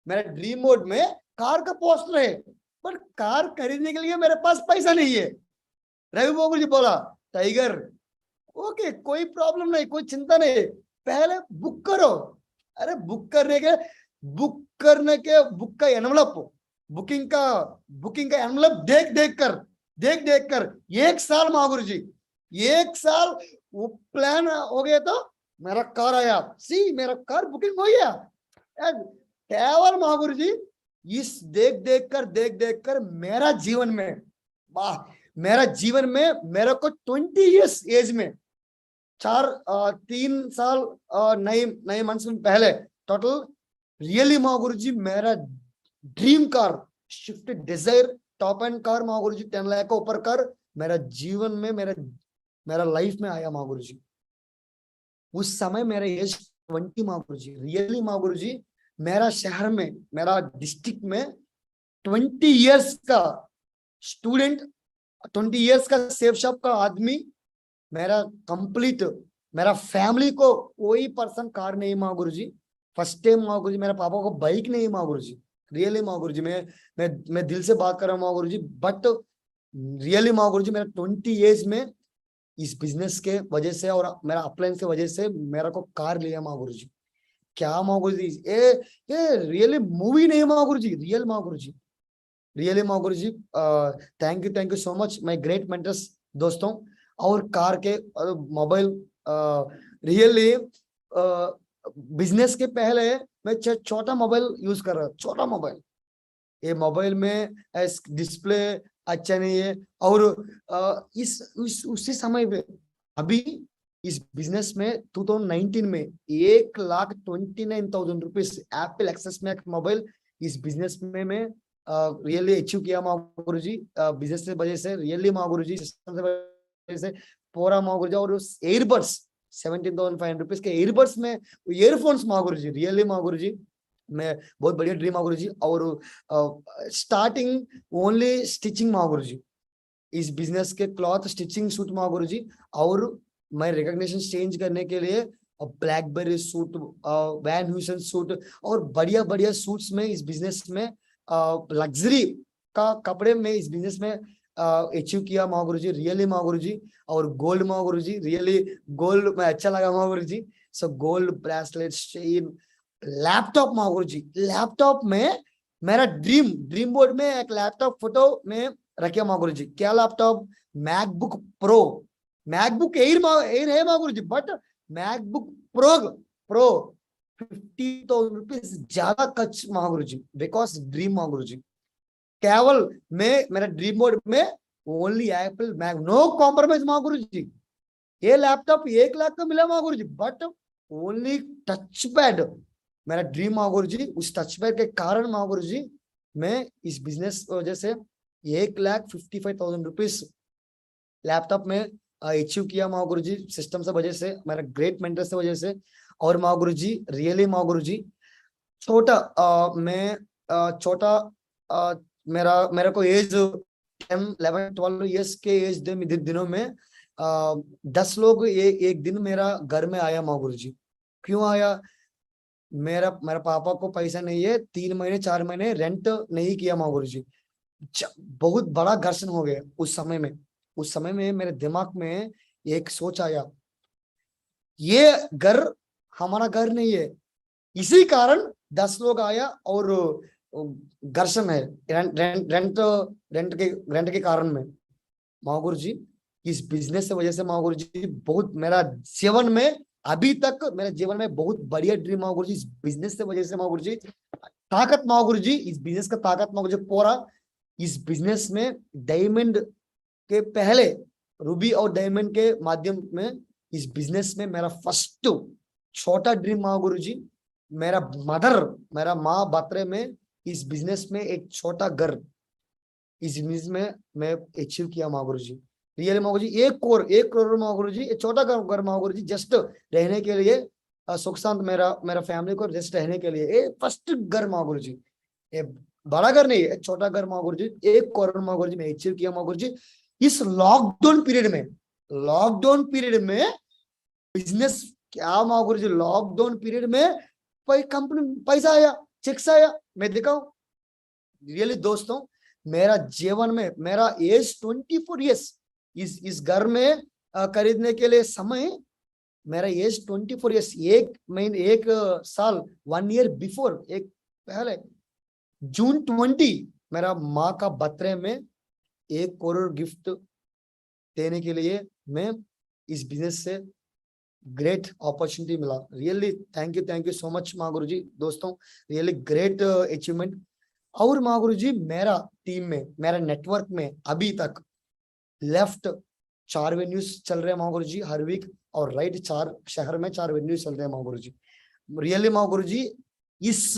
मेरा ड्रीम मोड में कार का पोस्टर है, पर कार खरीदने के लिए मेरे पास पैसा नहीं है। रवि माँ गुरुजी बोला, टाइगर ओके कोई प्रॉब्लम नहीं, कोई चिंता नहीं, पहले बुक करो। अरे बुक का एनवलप, बुकिंग का एनवलप देख देख कर 1 साल महागुरु जी, 1 साल वो प्लान हो गया तो मेरा कार आया, सी मेरा कार बुकिंग हो गया। केवल महागुरु जी इस देख देख कर मेरा जीवन में, वाह, मेरा जीवन में मेरे को 20 इयर्स एज में 3 साल 9 मंथ्स में पहले टोटल रियली महागुरु जी मेरा dream car Swift Dzire top end car Mahaguru ji 10 lakh का ऊपर कार मेरा जीवन में मेरा लाइफ में आया महागुरु जी। उस समय मेरा एज 20 महागुरु जी, रियली महागुरु जी मेरा शहर में, मेरा डिस्ट्रिक्ट में 20 इयर्स का स्टूडेंट, 20 इयर्स का सेफ शॉप का आदमी, मेरा कंप्लीट मेरा फैमिली को कोई पर्सन कार नहीं माँ गुरु जी। फर्स्ट टाइम माँ गुरु जी मेरे पापा को बाइक नहीं माँ गुरु जी, रियली माँ गुरु जी मैं दिल से बात कर रहा हूँ माँ गुरु जी, बट रियली माँ गुरु जी मेरा 20 इयर्स में इस बिजनेस के वजह से और मेरा अपलायंस के वजह से मेरा को कार लिया माँ गुरु जी। क्या माँ गुरु जी, ये रियली मूवी नहीं माँ गुरु जी, रियल माँ गुरु जी, really Maa Guru ji. Thank you so much my great mentors दोस्तों। और कार के मोबाइल रियली बिजनेस के पहले मैं छोटा मोबाइल यूज कर रहा, छोटा मोबाइल, ये मोबाइल में डिस्प्ले अच्छा नहीं है। और उसी समय पे अभी इस बिजनेस में 2019 में 1,29,000 rupees Apple XS Max mobile इस बिजनेस में मैं रियली अचीव किया माँ गुरु जी, बिजनेस से वजह से, रियली माँ गुरु जी सिस्टम से वजह से पूरा माँ गुरु जी। और उस एयरबड्स 17,500 रुपीज के एयरबड्स में ईयरफोन्स माँ गुरु जी, रियली माँ गुरु जी मैं बहुत बढ़िया ड्रीम माँ गुरु जी। और स्टार्टिंग ओनली स्टिचिंग माँ गुरु जी, इस बिजनेस के क्लॉथ स्टिचिंग सूट माँ गुरु जी। और मैं रिकॉग्निशन चेंज करने के लिए BlackBerry suit, Van Heusen suit और बढ़िया बढ़िया सूट्स में इस बिजनेस में लग्जरी का कपड़े में इस बिजनेस में अचीव किया माँ गुरु जी, रियली माँ गुरु जी। और गोल्ड माँ गुरु जी, रियली गोल्ड में अच्छा लगा Maa Guru ji. So gold bracelet, chain, laptop Maa Guru जी, लैपटॉप में मेरा ड्रीम बोर्ड में एक लैपटॉप फोटो में रखिए माँ गुरु जी। क्या laptop? MacBook pro, MacBook air है माँ गुरु जी, बट मैकबुक प्रो 50,000 रुपीज ज्यादा कच माँ गुरु जी, बिकॉज ड्रीम माँ गुरु जी। केवल मैं मेरा ड्रीम बोर्ड में only Apple Mac, no compromise Maa Guru जी। ये लैपटॉप 1 लाख का मिला माँ गुरु जी, बट ओनली टच पैड मेरा ड्रीम माँ गुरु जी। उस टच पैड के कारण माँ गुरु जी मैं इस बिजनेस वजह से 1,55,000 रुपीज लैपटॉप में अचीव किया माँ गुरु जी, सिस्टम से वजह से, मेरा ग्रेट मेंटर से वजह से। और माँ गुरु जी रियली माँ गुरु जी छोटा मेरा को एज 10, 11, 12 इयर्स के एज दिनों में 10 लोग एक दिन मेरा घर में आया माँ गुरु जी। क्यों आया? मेरा पापा को पैसा नहीं है, 3 महीने 4 महीने रेंट नहीं किया माँ गुरु जी। बहुत बड़ा घर्षण हो गया उस समय में मेरे दिमाग में एक सोच आया, ये घर हमारा घर नहीं है, इसी कारण 10 लोग आया और घर्षण है रेंट के कारण में माँ गुरु जी। इस बिजनेस से वजह से माँ गुरु जी बहुत मेरा जीवन में, अभी तक मेरे जीवन में बहुत बढ़िया ड्रीम माँ गुरु जी, इस बिजनेस से वजह से माँ गुरु जी ताकत माँ गुरु जी, इस बिजनेस का ताकत माँ गुरु जी पूरा इस बिजनेस में डायमंड के पहले रूबी और डायमंड के माध्यम में इस बिजनेस में मेरा फर्स्ट छोटा ड्रीम माँ गुरु जी, मेरा माँ बात्रे में इस बिजनेस में एक छोटा घर इस बिजनेस में मैं अचीव किया माँ गुरु जी। रियल माँ गुरु जी 1 करोड़ माँ गुरु जी, छोटा घर माँ गुरु जी, जस्ट रहने के लिए, सुख शांत मेरा फैमिली को जस्ट रहने के लिए, फर्स्ट घर माँ गुरु जी। बड़ा घर नहीं, एक छोटा घर माँ गुरु जी, 1 करोड़ माँ गुरु जी मैं अचीव किया माँ गुरु जी इस लॉकडाउन पीरियड में। लॉकडाउन पीरियड में बिजनेस क्या माँ गुरु जी, लॉकडाउन पीरियड में कंपनी पैसा आया, चेक्स आया, मैं देखा हूँ रियली दोस्तों। मेरा जीवन में मेरा एज 24 ईयर्स, इस घर में खरीदने के लिए समय मेरा एज 24 ईयर्स, 1 महीने 1 साल 1 ईयर बिफोर, एक पहले जून 20 मेरा माँ का बर्थडे में 1 करोड़ गिफ्ट देने के लिए मैं इस बिजनेस से ग्रेट अपॉर्चुनिटी मिला। Really thank you so much माँ गुरु जी दोस्तों, रियली ग्रेट अचीवमेंट। और माँ गुरु जी मेरा टीम में, मेरा नेटवर्क में अभी तक लेफ्ट 4 वेन्यूज चल रहे हैं माँ गुरु जी हर वीक, और राइट 4 शहर में 4 वेन्यूज चल रहे हैं माँ गुरु जी। रियली माँ गुरु जी इस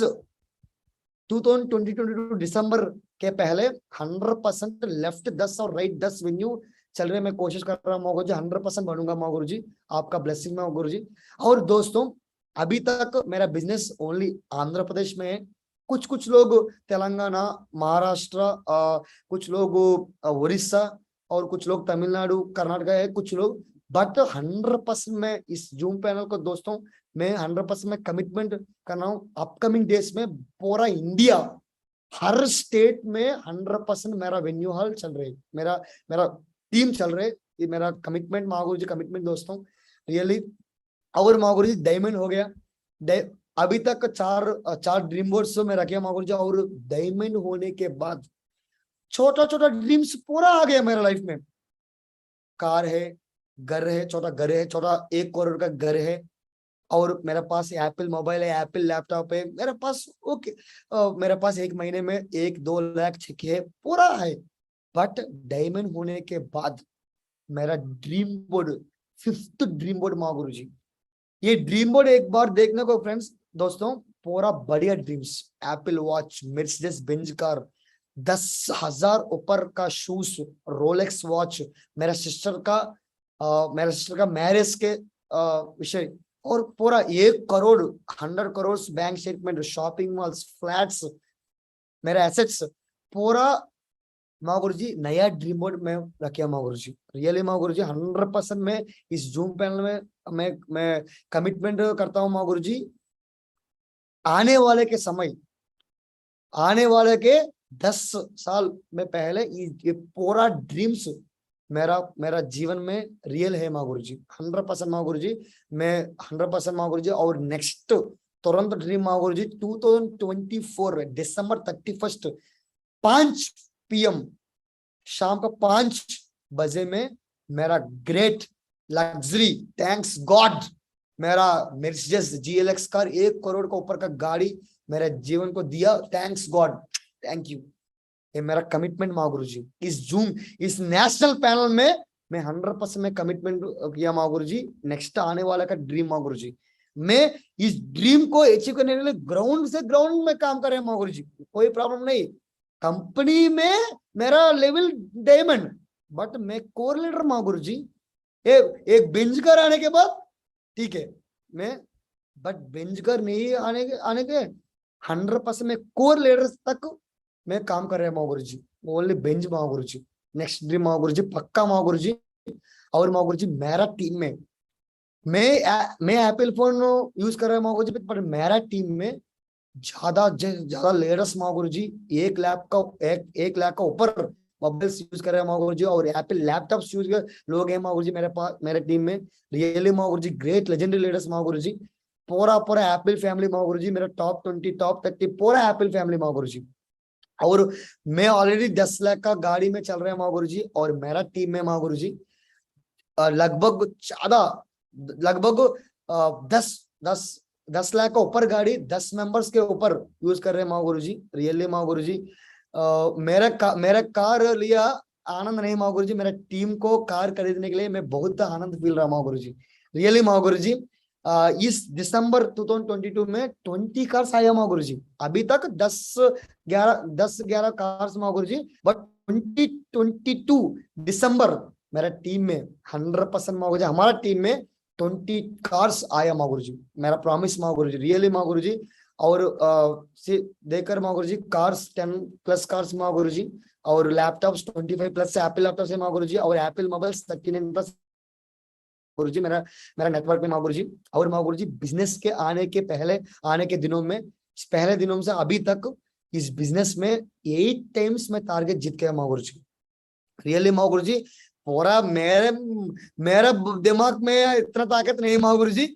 2022 दिसंबर के पहले 100% लेफ्ट 10 और राइट 10 वेन्यू चल रहे, मैं कोशिश कर रहा हूँ माँ गुरु जी, 100% बनूंगा माँ गुरु जी, आपका ब्लेसिंग माँ गुरु जी। और दोस्तों अभी तक मेरा बिजनेस ओनली आंध्र प्रदेश में है, कुछ कुछ लोग तेलंगाना, महाराष्ट्र, कुछ लोग उड़ीसा, और कुछ लोग तमिलनाडु, कर्नाटका है कुछ लोग, बट 100% में इस जूम पैनल को दोस्तों मैं 100% में कमिटमेंट कर रहा हूँ। अपकमिंग डेज में पूरा इंडिया हर स्टेट में 100% मेरा वेन्यू हॉल चल रहे, मेरा मेरा टीम चल रहे, ये मेरा कमिटमेंट माँ गुरु जी, कमिटमेंट दोस्तों रियली। और माँ गुरु जी डायमंड हो गया, अभी तक 4 ड्रीम बोर्ड्स में रखे माँ गुरु जी, और डायमंड होने के बाद छोटा छोटा ड्रीम्स पूरा आ गया मेरा लाइफ में। कार है, घर है, छोटा घर है, छोटा 1 करोड़ का घर है, और मेरे पास एप्पल मोबाइल है, एप्पल लैपटॉप है मेरे पास, ओके मेरे पास 1 महीने में 1-2 लाख चेक है, पूरा है। बट डायमंड होने के बाद मेरा dream board, 5th dream board माँ गुरु जी, ये ड्रीम बोर्ड एक बार देखने को फ्रेंड्स दोस्तों, पूरा बढ़िया dreams, Apple watch, Mercedes Benz car, 10,000 ऊपर का शूज, रोलेक्स वॉच, मेरा सिस्टर का मैरिज के विषय, और पूरा 1 crore 100 crore bank statement, shopping malls, flats, मेरा एसेट्स पूरा माँ गुरु जी नया ड्रीम बोर्ड में रखा माँ गुरु जी। रियली माँ गुरु जी 100% में इस जूम पैनल में मैं कमिटमेंट करता हूँ माँ गुरु जी, आने वाले के समय, आने वाले के 10 साल में पहले ये पूरा ड्रीम्स मेरा मेरा जीवन में रियल है माँ गुरु जी, 100% माँ गुरु जी, मैं 100% माँ गुरु जी। और नेक्स्ट तुरंत ड्रीम माँ गुरु जी 2024 दिसंबर 31 5 PM शाम को 5 बजे में मेरा ग्रेट लग्जरी, थैंक्स गॉड, मेरा मर्सिडीज GLX कार, 1 करोड़ का ऊपर का गाड़ी मेरे जीवन को दिया, थैंक्स गॉड, थैंक यू। ये मेरा कमिटमेंट माँ गुरु जी, इस नेशनल पैनल में मैं 100% में कमिटमेंट किया माँ गुरु जी, नेक्स्ट आने वाला का ड्रीम माँ गुरु जी, मैं इस ड्रीम को अचीव करने के लिए ग्राउंड से ग्राउंड में काम कर रहे हैं माँ गुरु जी, कोई प्रॉब्लम नहीं। कंपनी में मेरा लेवल डायमंड, बट मैं कोर लीडर माँ गुरु जी, एक बेंच कर आने के बाद ठीक है मैं, बट बेंच कर नहीं आने के 100% में कोर लीडर तक मैं काम कर रहा हूँ माँ गुरु जी, ओनली बेंच माँ गुरु जी, नेक्स्ट ड्रीम माँ गुरु जी पक्का माँ गुरु जी। और माँ गुरु जी मेरा टीम में, मैं एप्पल फोन यूज कर रहा हूँ माँ गुरु जी, पर मेरा टीम में ज्यादा लेटेस्ट माँ गुरु जी, 1 लाख का ऊपर मोबाइल यूज कर रहे हैं माँ गुरु जी, और एप्पल लैपटॉप यूज कर लोग हैं माँ गुरु जी मेरे पास, मेरे टीम में। रियली माँ गुरु जी ग्रेट लेजेंडरी लीडर्स माँ गुरु जी, पूरा एप्पल फैमिली माँ गुरु जी, मेरा टॉप 20 टॉप 30 पूरा एप्पल फैमिली माँ गुरु जी। और मैं ऑलरेडी 10 लाख का गाड़ी में चल रहा है माँ गुरु जी, और मेरा टीम में माँ गुरु जी लगभग 10 लाख का ऊपर गाड़ी 10 मेंबर्स के ऊपर यूज कर रहे हैं माँ गुरु जी। रियली माँ गुरु जी मेरा कार लिया आनंद नहीं माँ गुरु जी, मेरा टीम को कार खरीदने के लिए मैं बहुत आनंद फील रहा माँ गुरु जी। रियली माँ गुरु जी इस दिसंबर 2022 में 20 कार्स आया माँ गुरु जी, अभी तक 10-11 कार्स माँ गुरु जी, बट 2022 दिसंबर मेरा टीम में 100% माँ गुरु जी, हमारा टीम में 20 कार्स आया माँ गुरु जी, मेरा प्रॉमिस माँ गुरु जी। रियली माँ गुरु जी और देकर माँ गुरुजी कार्स 10+ कार्स माँ गुरुजी, और लैपटॉप्स 25+ से एप्पल लैपटॉप से माँ गुरुजी, और एप्पल मोबाइल्स 39+ गुरुजी मेरा मेरा नेटवर्क में माँ गुरुजी। और माँ गुरुजी बिजनेस के आने के दिनों में, पहले दिनों से अभी तक इस बिजनेस में 8 टाइम्स मैं टारगेट जीत गया माँ गुरुजी। रियली माँ गुरुजी, पूरा मेरा दिमाग में इतना ताकत नहीं माँ गुरुजी,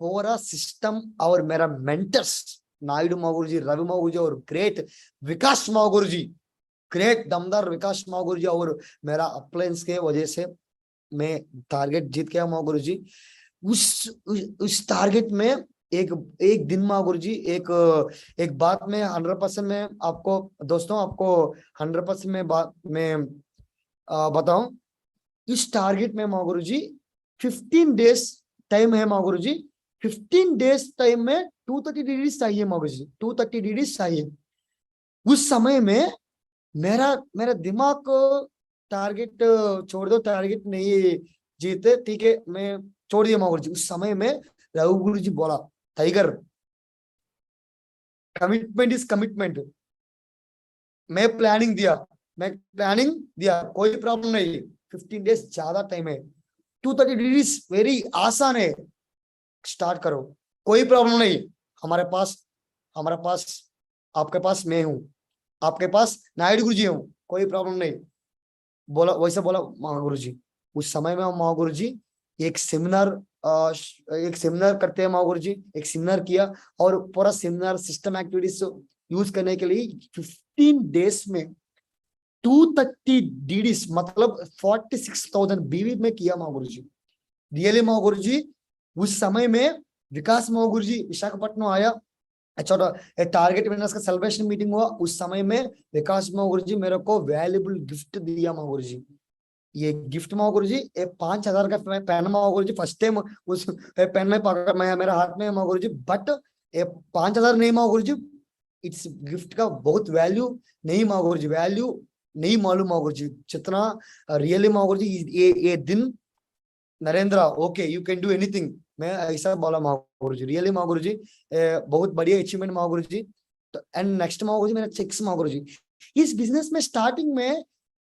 पूरा सिस्टम और मेरा मेंटर्स नायडू माँ गुरुजी, रवि माँ गुरुजी और ग्रेट विकास माँ गुरुजी, ग्रेट दमदार विकास माँ गुरुजी और मेरा अप्लायंस के वजह से मैं टारगेट जीत गया माँ गुरुजी। उस टारगेट में एक एक दिन माँ गुरुजी, एक बात में 100% में आपको दोस्तों, आपको 100% में बात में बताऊं, इस टारगेट में माँ गुरुजी 15 डेज टाइम है माँ गुरुजी। 15 डेज टाइम में 230 डिग्री चाहिए माँ गुरुजी, 230 डिग्री चाहिए। उस समय में मेरा मेरा दिमाग को टारगेट छोड़ दो, टारगेट नहीं जीते, ठीक है, मैं छोड़ दिया माँ गुरुजी। उस समय में रघु गुरुजी बोला, टाइगर कमिटमेंट इज कमिटमेंट। मैं प्लानिंग दिया, कोई प्रॉब्लम नहीं, 15 डेज ज्यादा टाइम है, 230 डिग्रीज वेरी आसान है, स्टार्ट करो, कोई प्रॉब्लम नहीं। हमारे पास आपके पास मैं हूं, आपके पास नायडू गुरुजी हूं, कोई प्रॉब्लम नहीं। बोला वैसे बोला महागुरुजी। उस समय में महागुरुजी एक सेमिनार करते हैं महागुरुजी, एक सेमिनार किया, और पूरा सेमिनार सिस्टम एक्टिविटीज यूज करने के लिए 15 डेज में 230 डीडीज मतलब 46,000 बीवी में किया महागुरुजी। रियली महागुरुजी, उस समय में विकास महागुरुजी विशाखापट्टनम आया, छोटा टारगेट विनर्स का सेलिब्रेशन मीटिंग हुआ। उस समय में विकास गुरुजी मेरे को वैल्यूबल गिफ्ट दिया गुरुजी। ये गिफ्ट गुरुजी एक 5,000 का पेन गुरुजी, फर्स्ट टाइम उस पेन में पकड़ मेरे हाथ में गुरुजी, बट ये 5,000 नहीं गुरुजी, इट्स गिफ्ट का बहुत वैल्यू नहीं गुरुजी, वैल्यू नहीं मालूम गुरुजी जितना रियली गुरुजी। ये दिन Narendra okay you can do anything, मैं ऐसा बोला गुरुजी। रियली गुरुजी बहुत बढ़िया अचीवमेंट गुरुजी। तो एंड नेक्स्ट गुरुजी मेरा चेक्स गुरुजी। इस बिजनेस में स्टार्टिंग में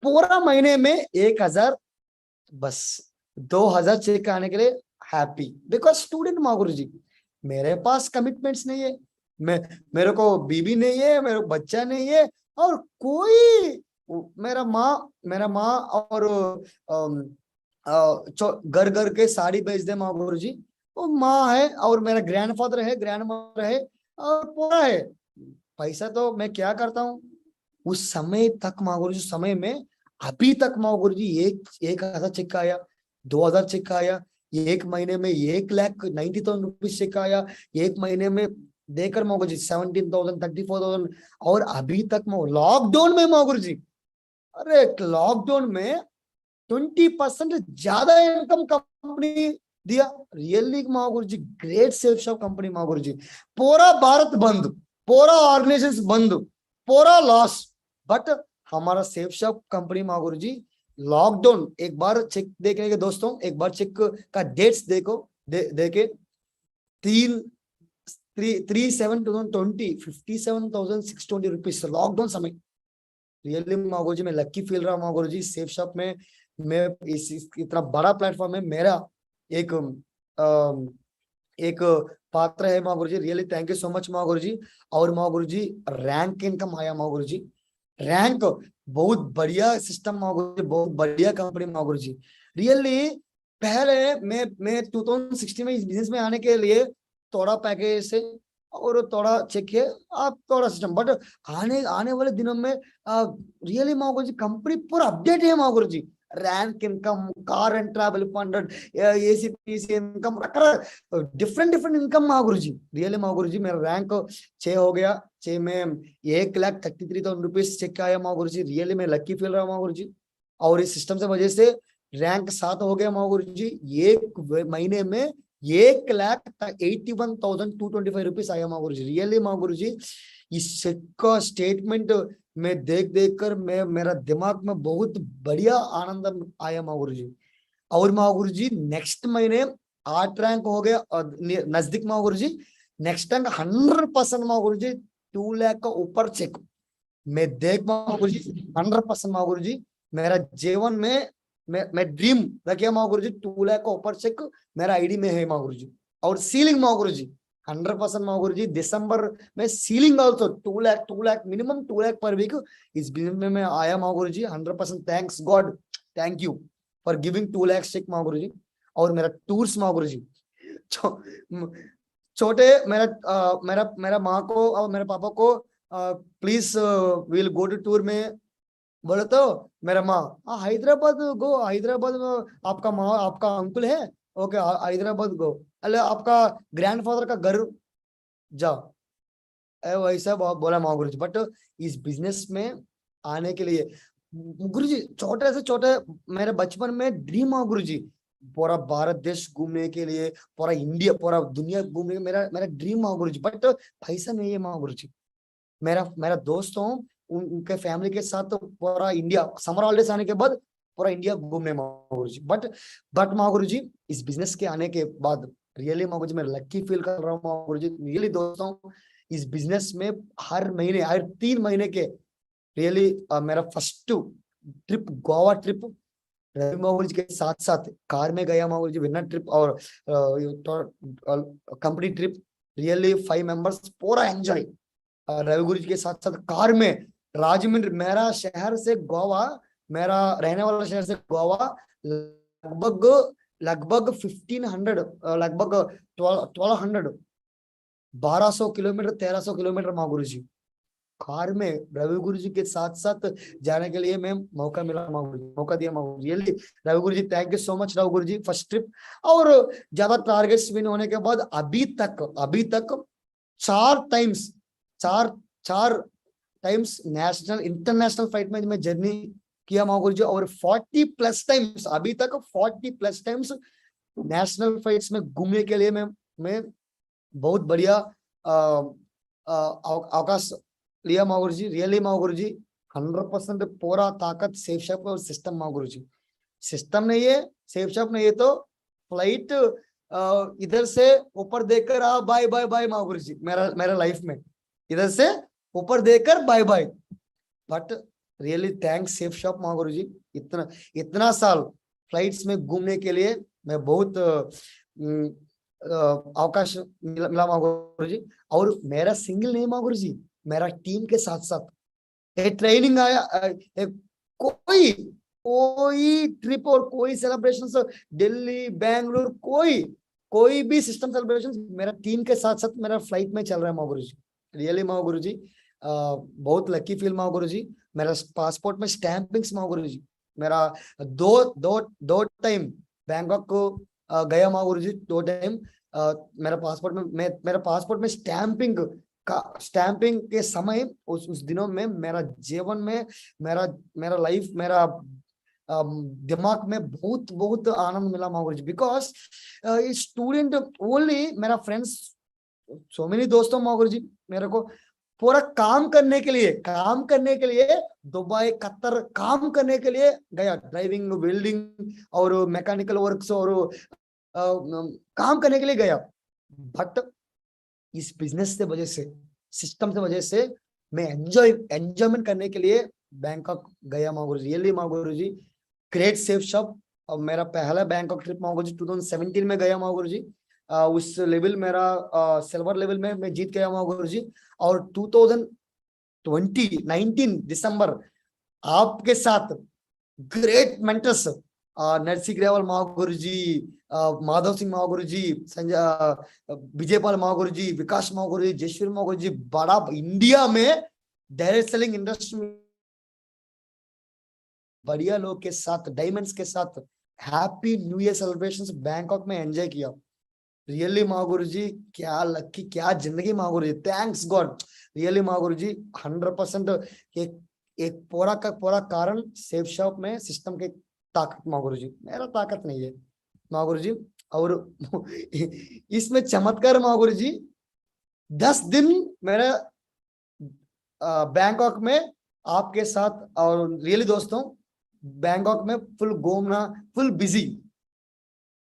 पूरा महीने में 1,000 बस 2,000 चेक आने के लिए हैप्पी, बिकॉज स्टूडेंट गुरुजी। मेरे पास कमिटमेंट्स नहीं है, मेरे को बीबी नहीं है, मेरे को बच्चा नहीं है, और कोई मेरा माँ और घर घर के साड़ी बेच दे गुरुजी, वो माँ है, और मेरा ग्रैंडफादर है, ग्रैंड मदर है, और पूरा है। पैसा तो मैं क्या करता हूँ उस समय तक गुरुजी, समय में अभी तक गुरुजी 1,000 चेक आया, 2,000 चेक आया, एक महीने में 1,90,000 रुपीज चेक आया, एक महीने में देकर गुरुजी 17,000 34,000। और अभी तक लॉकडाउन में गुरुजी, अरे लॉकडाउन में 20% ज्यादा इनकम कंपनी दिया। रियली गुरुजी ग्रेट सेल्फ शॉप कंपनी गुरुजी। पूरा भारत बंद, पूरा ऑर्गेनाइजेशन बंद, पूरा लॉस, बट हमारा सेल्फ शॉप कंपनी गुरुजी लॉकडाउन एक बार चेक देखने के दोस्तों, एक बार चेक का डेट्स देखो, देखे 3/7/2020 57,620 रुपीज लॉकडाउन समय। रियली गुरुजी मैं लक्की फील रहा हूँ गुरुजी, सेफ शॉप में मैं इतना बड़ा प्लेटफॉर्म है मेरा, एक एक पात्र है Guruji. Really thank you so much Guruji. और गुरुजी रैंक इनकम आया गुरुजी, रैंक बहुत बढ़िया सिस्टम गुरुजी, बहुत बढ़िया कंपनी गुरुजी। रियली पहले मैं 2016 में इस बिजनेस में आने के लिए थोड़ा पैकेज से और थोड़ा चेक है, आप थोड़ा सिस्टम, बट आने वाले दिनों में रियली गुरुजी कंपनी पूरा अपडेट है Guruji. Rank income, car and travel fund, ACPC income, different income Guruji. Really Guruji मेरा रैंक 6 हो गया, 6 में 1,33,000 रुपीज चेक आया गुरुजी। रियली मैं लक्की फील रहा हूँ गुरुजी। और इस सिस्टम से वजह से रैंक 7 हो गया गुरुजी। एक महीने में 1,81,225 रुपीज आया गुरुजी। रियली गुरुजी इस का स्टेटमेंट में देख कर मेरा दिमाग में बहुत बढ़िया आनंद आया गुरुजी। और गुरुजी नेक्स्ट महीने 8 रैंक हो गया नजदीक गुरुजी। नेक्स्ट टाइम 100% माँ गुरुजी 2 लाख का ऊपर चेक मैं देख माँ गुरुजी 100% माँ गुरुजी मेरा जीवन में मैं ड्रीम रखिए माँ गुरुजी 2 लाख का ऊपर चेक मेरा आईडी में है माँ गुरुजी और सीलिंग माँ गुरुजी 100% माँ गुरुजी दिसंबर में selling also 2 lakh minimum 2 lakh per week इस बिजनेस में मैं आया Maa Guruji 100% thanks God thank you for giving 2 lakh check Maa Guruji और मेरा टूर्स माँ गुरुजी छोटे मेरा माँ को और मेरे पापा को please will go to tour में बोले तो मेरा माँ हैदराबाद गो हैदराबाद में आपका माँ आपका अंकुल है ओके हैदराबाद गो अरे आपका ग्रैंडफादर का घर जाओ वैसा बोला माँ गुरुजी बट इस बिजनेस में आने के लिए गुरुजी छोटे से छोटे मेरे बचपन में ड्रीम माँ गुरुजी पूरा भारत देश घूमने के लिए पूरा इंडिया पूरा दुनिया घूमने का मेरा मेरा ड्रीम माँ गुरुजी बट पैसा नहीं है माँ गुरुजी मेरा मेरा दोस्त हूँ उनके फैमिली के साथ तो पूरा इंडिया समर हॉलिडेज आने के बाद पूरा इंडिया घूमने माँ गुरुजी बट माँ गुरुजी इस बिजनेस के आने के बाद रियली माँ गुरुजी मैं लकी फील कर रहा हूँ माँ गुरुजी रियली दोस्तों इस बिजनेस में हर महीने हर 3 महीने के रियली मेरा first trip Goa trip Ravi Maa Guruji के साथ साथ कार में गया माँ गुरुजी विनर ट्रिप और कंपनी ट्रिप रियली 5 मेंबर्स पूरा एंजॉय रवि गुरुजी के साथ साथ कार में राजमंड्री मेरा शहर से गोवा मेरा रहने वाला शहर से गोवा लगभग लगभग 1500 लगभग 1200 1200 किलोमीटर 1300 किलोमीटर माँ गुरुजी कार में रवि गुरुजी के साथ साथ जाने के लिए मैं मौका मिला माँ गुरुजी मौका दिया Maa Guruji really Ravi Guruji thank you so much Ravi Guruji first trip और ज्यादा टारगेट्स विन होने के बाद अभी तक 4 टाइम्स नेशनल इंटरनेशनल फ्लाइट में मैं जर्नी किया माँ गुरुजी और 40+ टाइम्स अभी तक 40+ टाइम्स नेशनल फ्लाइट्स में घूमने के लिए मैं बहुत बढ़िया अवकाश लिया माँ गुरुजी रियली माँ गुरुजी 100% पूरा ताकत सेफ शॉप और सिस्टम माँ गुरुजी सिस्टम नहीं है सेफ शॉप नहीं है तो फ्लाइट इधर से ऊपर देखकर बाय बाय बाय माँ गुरुजी मेरा लाइफ में इधर से ऊपर देखकर bye bye but really thanks Safe Shop Maa Guruji इतना साल फ्लाइट्स में घूमने के लिए मैं बहुत अवकाश मिला माँ गुरुजी और मेरा सिंगल नहीं माँ गुरुजी मेरा टीम के साथ साथ ट्रेनिंग आया कोई ट्रिप और कोई सेलिब्रेशन दिल्ली बेंगलुरु कोई भी सिस्टम सेलिब्रेशन मेरा टीम के साथ साथ मेरा फ्लाइट में चल रहा है माँ गुरुजी रियली माँ गुरुजी बहुत लकी फील माँ गुरुजी मेरा पासपोर्ट में स्टैंपिंग्स माँ गुरुजी मेरा दो टाइम बैंकॉक को गया माँ गुरुजी 2 टाइम मेरा पासपोर्ट में स्टैंपिंग के समय उस दिनों में मेरा जीवन में मेरा लाइफ मेरा दिमाग में बहुत आनंद मिला माँ गुरुजी बिकॉज स्टूडेंट ओनली मेरा फ्रेंड्स सो मेनी दोस्तों माँ गुरुजी मेरे को पूरा काम करने के लिए दुबई कतर काम करने के लिए गया ड्राइविंग वेल्डिंग और मैकेनिकल वर्क्स और काम करने के लिए गया बट इस बिजनेस से वजह से सिस्टम से वजह से मैं एंजॉयमेंट करने के लिए बैंकॉक गया माँ गुरुजी रियली माँ गुरुजी ग्रेट सेफ शॉप और मेरा पहला बैंकॉक ट्रिप माँ गुरुजी 2017 में गया माँ गुरुजी उस लेवल मेरा सिल्वर लेवल में मैं जीत गया माँ गुरुजी और 2019 दिसंबर आपके साथ ग्रेट मेंटर्स नरसिंह ग्रेवाल माँ गुरुजी माधव सिंह माँ गुरुजी संजय विजयपाल माँ गुरुजी विकास माँ गुरुजी जयश्वर माँ गुरुजी बड़ा इंडिया में डायरेक्ट सेलिंग इंडस्ट्री में बढ़िया लोग के साथ डायमंड्स के साथ happy new year celebrations Bangkok में एंजॉय किया रियली माँ गुरुजी क्या लकी क्या जिंदगी माँ गुरुजी thanks God really Maa Guruji 100% एक पूरा का पूरा कारण सेफ शॉप में सिस्टम के ताकत माँ गुरुजी मेरा ताकत नहीं है माँ गुरुजी और इसमें चमत्कार माँ गुरुजी 10 दिन मेरा बैंकॉक में आपके साथ और रियली दोस्तों बैंकॉक में फुल घूमना फुल बिजी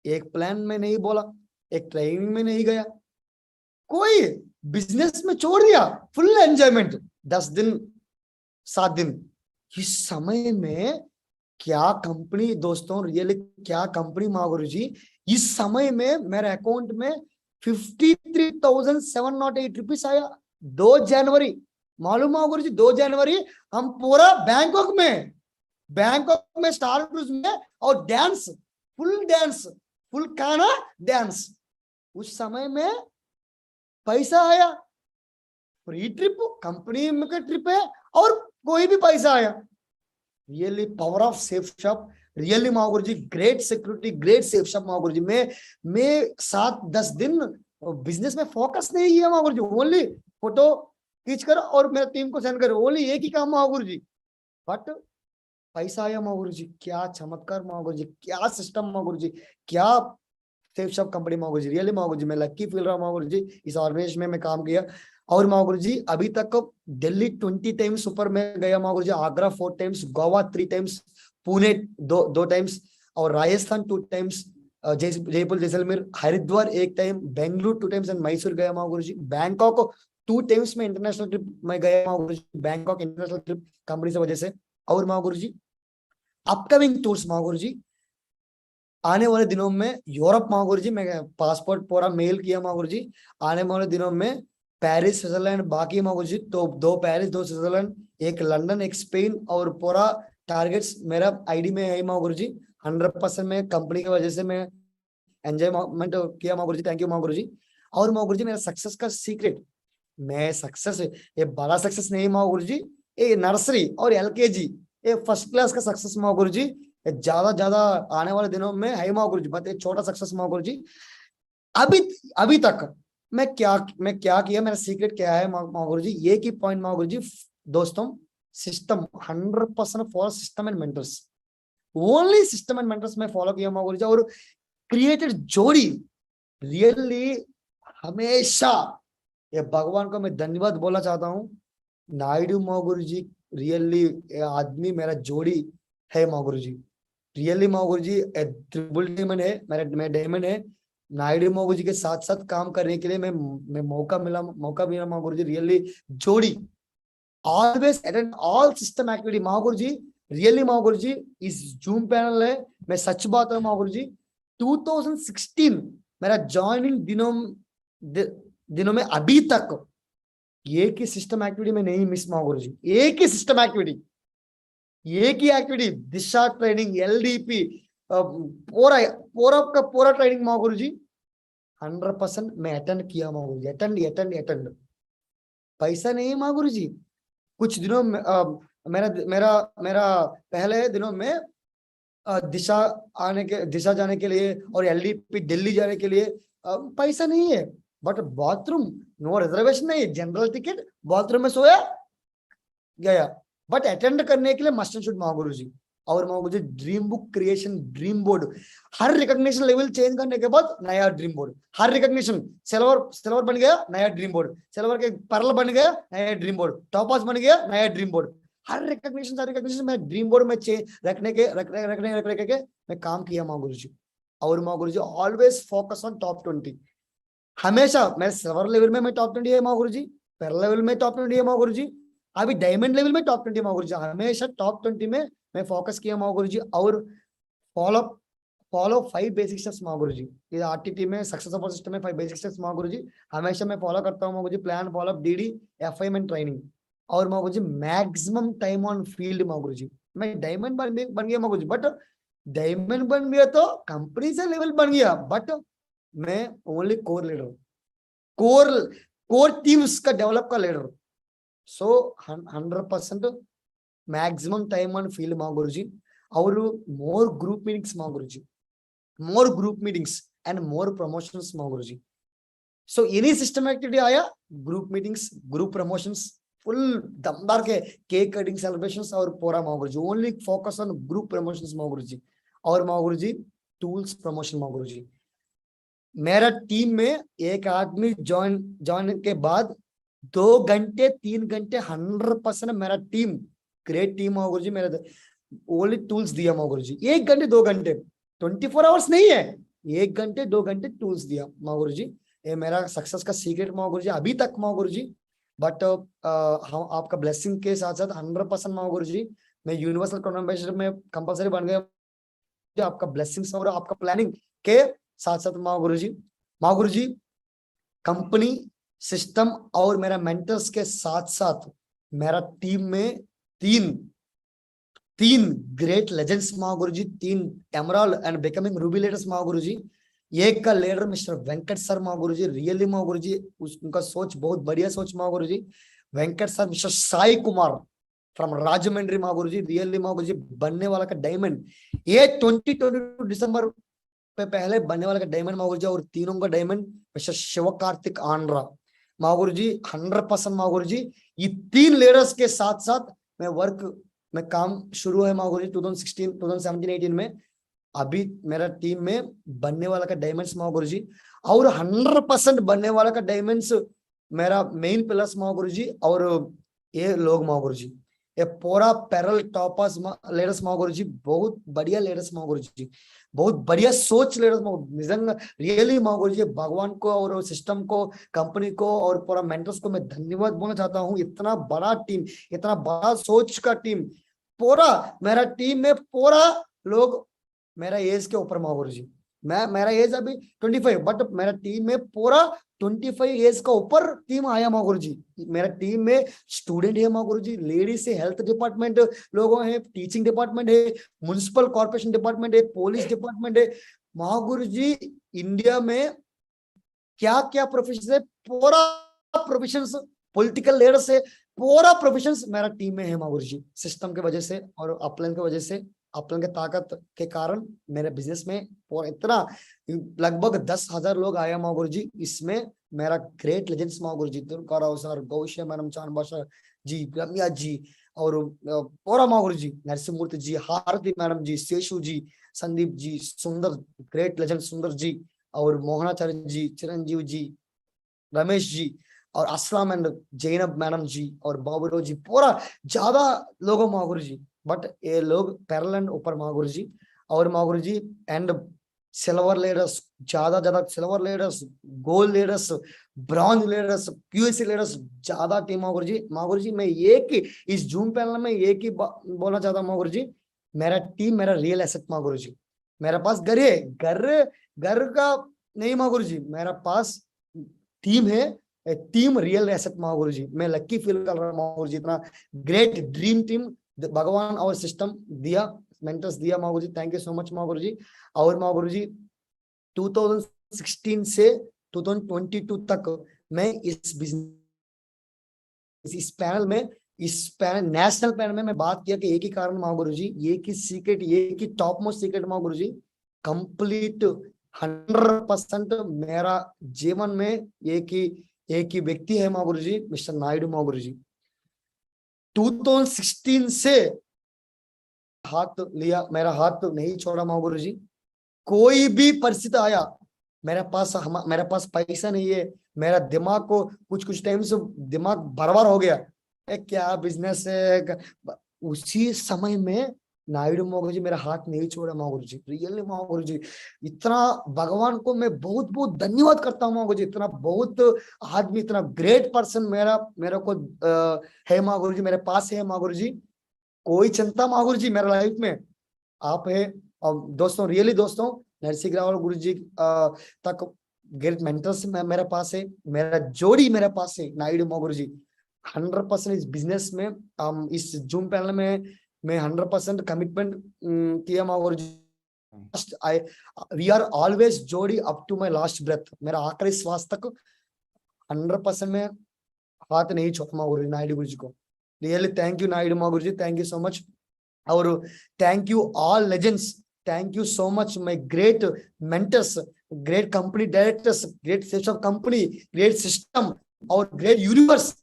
एक प्लान में नहीं बोला एक ट्रेनिंग में नहीं गया कोई बिजनेस में छोड़ दिया, फुल एंजॉयमेंट 10 दिन 7 दिन। इस समय में क्या कंपनी दोस्तों, रियली क्या कंपनी माँ गुरु जी, इस समय में मेरे अकाउंट में 53,708 रुपीस आया 2 जनवरी। मालूम माँ गुरु जी 2 जनवरी हम पूरा बैंकॉक में स्टार क्रूज में और डांस, फुल खाना डांस, उस समय में पैसा आया। फ्री ट्रिप, कंपनी में का ट्रिप है और कोई भी पैसा आया। Really power of Safe Shop, really Maa ji great security, great Safe Shop Maa ji. मैं 7-10 दिन बिजनेस में फोकस नहीं किया माँ जी, ओनली फोटो खींच कर और मेरे टीम को सेंड कर, ओनली एक ही काम माँ जी। बट पैसा आया माँ जी, क्या चमत्कार माँ जी, क्या सिस्टम माँ जी, क्या सेफ शॉप कंपनी माँ जी। रियली माँ जी मैं लकी फील रहा हूँ माँ जी, इस ऑर्गेनाइजेशन में मैं काम किया। और माँ जी अभी तक दिल्ली 20 टाइम्स ऊपर में गया Maa ji, Agra 4 times, Goa 3 times, Pune 2 times, और Rajasthan 2 times, Jaipur Jaisalmer, Haridwar 1 time, Bengaluru 2 times and Mysore गया माँ जी। बैंकॉक 2 टाइम्स में इंटरनेशनल ट्रिप में गया Maa ji, Bangkok international trip company की वजह से। और माँ जी अपकमिंग टूर्स माँ जी, आने वाले दिनों में यूरोप माँ जी, मैं पासपोर्ट पूरा मेल किया माँ जी। आने वाले दिनों में पेरिस स्विट्जरलैंड, बाकी माँ जी तो 2 पेरिस 2 स्विट्जरलैंड, 1 लंदन 1 स्पेन, और पूरा टारगेट्स मेरा आईडी में है माँ जी। 100% में कंपनी की वजह से मैं एंजॉयमेंट किया माँ जी, थैंक यू माँ जी। और माँ जी मेरा सक्सेस का सीक्रेट, मैं सक्सेस, ये बड़ा सक्सेस नहीं माँ जी, ये नर्सरी और LKG, ये फर्स्ट क्लास का सक्सेस माँ जी। ज्यादा आने वाले दिनों में है माँ जी, बट ये छोटा सक्सेस माँ जी। अभी अभी तक मैं क्या किया, मेरा सीक्रेट क्या है माँ जी, ये की पॉइंट माँ जी दोस्तों, system 100% follow system and mentors, only system and mentors में फॉलो किया माँ जी। और क्रिएटेड जोड़ी, रियली हमेशा ये भगवान को मैं धन्यवाद बोलना चाहता हूँ। नायडू माँ जी रियली आदमी मेरा जोड़ी है माँ जी, रियली माँ जी ट्रिपल डायमंड है मेरा, मैं डायमंड है। नायडू माँ जी के साथ साथ काम करने के लिए मैं मौका मिला माँ जी, रियली जोड़ी, always attend all system activity माँ जी। रियली माँ जी इस जूम पैनल है, मैं सच बात है माँ जी, 2016 मेरा ज्वाइनिंग दिनों में अभी तक एक ही सिस्टम एक्टिविटी में नहीं मिस माँ जी, एक ही सिस्टम एक्टिविटी, एक ही एक्टिविटी, दिशा ट्रेनिंग, LDP, पूरा पूरा का पूरा ट्रेनिंग माँ जी 100% मैं अटेंड किया माँ जी, अटेंड। पैसा नहीं माँ जी, कुछ दिनों में मेरा मेरा मेरा पहले दिनों में दिशा जाने के लिए और LDP दिल्ली जाने के लिए पैसा नहीं है, बट बाथरूम नो रिजर्वेशन नहीं, जनरल टिकट, बाथरूम में सोया गया। बट अटेंड करने के लिए मस्ट एंड शुड माँ गुरु जी। और Maa Guru ji dream book creation, dream board, हर रिकॉग्निशन लेवल चेंज करने के बाद नया ड्रीम बोर्ड, हर रिकॉग्निशन, सिल्वर बन गया नया ड्रीम बोर्ड, सिल्वर के पर्ल बन गया नया ड्रीम बोर्ड, टॉपर्स बन गया नया ड्रीम बोर्ड, हर रिकॉग्निशन मैं ड्रीम बोर्ड में रखने के मैं काम किया माँ गुरु जी। और माँ गुरु जी ऑलवेज फोकस ऑन टॉप 20, हमेशा मैं सिल्वर लेवल में मैं टॉप 20 है माँ गुरु जी, पर्ल लेवल में टॉप 20 है माँ गुरु जी, अभी डायमंड लेवल में टॉप 20 माँ गुरु जी, हमेशा टॉप 20 में मैं फोकस किया माँ गुरु जी। और फॉलो फॉलो 5 बेसिक स्टेप्स माँ गुरु जी, ये RTT में सक्सेस सपोर्ट सिस्टम में 5 बेसिक स्टेप्स माँ गुरु जी हमेशा मैं फॉलो करता हूँ Maa Guru ji, plan follow DD FIM and training. और Maa Guru ji maximum time on field Maa Guru जी, मैं डायमंड बन गया माँ गुरु जी, बट डायमंड बन गया तो कंपनी से लेवल बन गया, बट मैं only core leader, core core teams का डेवलप का leader. So 100% maximum time on field Maa Guru ji. और more group meetings Maa Guru ji, more group meetings and more promotions Maa Guru ji. So any system activity आया, group meetings, group promotions, full दमदार के cake cutting celebrations और पूरा Maa Guru ji, only focus on group promotions Maa Guru ji. और माँ गुरु जी tools promotion माँ गुरु जी, मेरा team में एक आदमी ज्वाइन के बाद 2 घंटे 3 घंटे 100% मेरा टीम, ग्रेट टीम माँ गुरु जी, मेरा ओनली टूल्स दिया माँ गुरु जी, 1 घंटे 2 घंटे 24 आवर्स नहीं है, 1 घंटे 2 घंटे टूल्स दिया माँ गुरु जी। ये मेरा सक्सेस का सीक्रेट माँ गुरु जी अभी तक माँ गुरु जी। बट हम आपका ब्लेसिंग के साथ साथ 100% माँ गुरु जी मैं यूनिवर्सल कॉन्वेंशन में कंपलसरी बन गया। जो आपका ब्लेसिंग्स और आपका प्लानिंग के साथ साथ माँ गुरु जी कंपनी सिस्टम और मेरा मेंटर्स के साथ साथ मेरा टीम में तीन तीन ग्रेट लेजेंड्स महागुरु जी, तीन emerald and becoming ruby leaders Mahaguru ji. एक का leader mister Venkat sir Mahaguru ji, really Mahaguru ji उनका सोच बहुत बढ़िया सोच महागुरु जी। Venkat sir mister Sai Kumar from Rajahmundry Mahaguru ji, really Mahaguru ji बनने वाला का डायमंड ये 2022 दिसंबर पे पहले बनने वाला का डायमंड महागुरु जी। और तीनों का डायमंड मिस्टर शिव कार्तिक आंध्रा महागुरु जी 100% महागुरु जी। ये तीन लीडर्स के साथ साथ मैं काम शुरू है महागुरु जी 2016 2017 18 में। अभी मेरा टीम में बनने वाला का डायमंड्स महागुरु जी और 100% बनने वाला का डायमंड्स मेरा मेन पिलर्स महागुरु जी। और ये लोग महागुरु जी ये पूरा parallel toppers leaders Mahaguru ji, बहुत बढ़िया लीडर्स महागुरु जी, बहुत बढ़िया सोच लीडर्स निजंगा रियली महागुरु जी। भगवान को और सिस्टम को कंपनी को और पूरा मेंटर्स को मैं धन्यवाद बोलना चाहता हूँ। इतना बड़ा टीम, इतना बड़ा सोच का टीम, पूरा मेरा टीम में पूरा लोग मेरा एज के ऊपर महागुरु जी। मेरा एज अभी 25 बट मेरा टीम में पूरा 25 एज का ऊपर टीम आया महागुरु जी। मेरा टीम में स्टूडेंट है महागुरु जी, लेडीज है, हेल्थ डिपार्टमेंट लोगों है, टीचिंग डिपार्टमेंट है, म्युनिसिपल कॉर्पोरेशन डिपार्टमेंट है, पुलिस डिपार्टमेंट है महागुरु जी। इंडिया में क्या क्या प्रोफेशन है, पूरा प्रोफेशन, पॉलिटिकल लीडर से पूरा प्रोफेशन मेरा टीम में है महागुरु जी। सिस्टम के वजह से और अपलाइन की वजह से, अपलाइन के ताकत के कारण मेरे बिजनेस में और इतना लगभग 10,000 लोग आया महागुरु जी। इसमें मेरा ग्रेट लेजेंड्स महागुरु जी, दुर्गा राव सर, गौशिया मैडम, चांद बादशाह जी, रम्या जी और पूरा महागुरु जी, नरसिंहमूर्ति जी, हारती मैडम जी, शेषु जी, संदीप जी, सुंदर ग्रेट लेजेंड सुंदर जी और मोहनाचार्य जी, चिरंजीव जी, रमेश जी और असलाम एंड जैनब मैडम जी और बाबूराव जी, पूरा ज्यादा लोगों महागुरु जी। बट ये लोग पैरेलल ऊपर महागुरु जी और महागुरु जी एंड सिल्वर लीडर्स, ज्यादा silver leaders, gold leaders, bronze leaders, PUC leaders ज्यादा टीम महागुरु जी। महागुरु जी मैं एक ही इस जूम पैनल में एक ही बोलना चाहता हूँ महागुरु जी, मेरा टीम मेरा रियल एसेट महागुरु जी। मेरे पास घर है, घर का नहीं महागुरु जी, मेरा पास टीम है, team real asset Mahaguru ji. मैं लक्की फील कर रहा हूँ महागुरु जी, इतना ग्रेट ड्रीम टीम भगवान और सिस्टम दिया, मेंटर्स दिया Mahaguru ji. Thank you so much Mahaguru ji. और महागुरु जी 2016 से 2022 तक मैं इस बिजनेस इस पैनल नेशनल पैनल में मैं बात किया कि एक ही कारण महागुरु जी, एक ही सीक्रेट, एक ही टॉप मोस्ट सीक्रेट महागुरु जी, कंप्लीट 100% मेरा जीवन में एक ही व्यक्ति है महागुरु जी, मिस्टर नायडू महागुरु जी। 2016 से हाथ लिया, मेरा हाथ नहीं छोड़ा महागुरु जी। कोई भी परिस्थिति आया, मेरे पास पैसा नहीं है, मेरा दिमाग को कुछ टाइम से दिमाग बर्बाद हो गया, क्या बिजनेस है, उसी समय में नायडू महागुरु जी मेरा हाथ नहीं छोड़ा महागुरु जी। रियली महागुरु जी इतना भगवान को मैं बहुत बहुत धन्यवाद करता हूँ महागुरु जी। इतना बहुत आदमी, इतना ग्रेट पर्सन मेरा को है महागुरु जी, मेरे पास है महागुरु जी। कोई चिंता महागुरु जी मेरे लाइफ में आप है। और दोस्तों रियली दोस्तों नरसिंह रावल गुरु जी तक ग्रेट मेंटर्स मेरे पास है, मेरा जोड़ी मेरे पास है नायडू महागुरु जी। 100% इस बिजनेस में इस जूम पैनल में मैं 100% कमिटमेंट किया Mahaguru ji. We are always जोड़ी up to my last breath, मेरा आखिरी श्वास तक 100% में हाथ नहीं छोड़ा महागुरु जी नायडू गुरु जी को। Really thank you Naidu Mahaguru ji, thank you so much. और thank you all legends, thank you so much my great mentors, great company directors, great system company, great system और ग्रेट यूनिवर्स,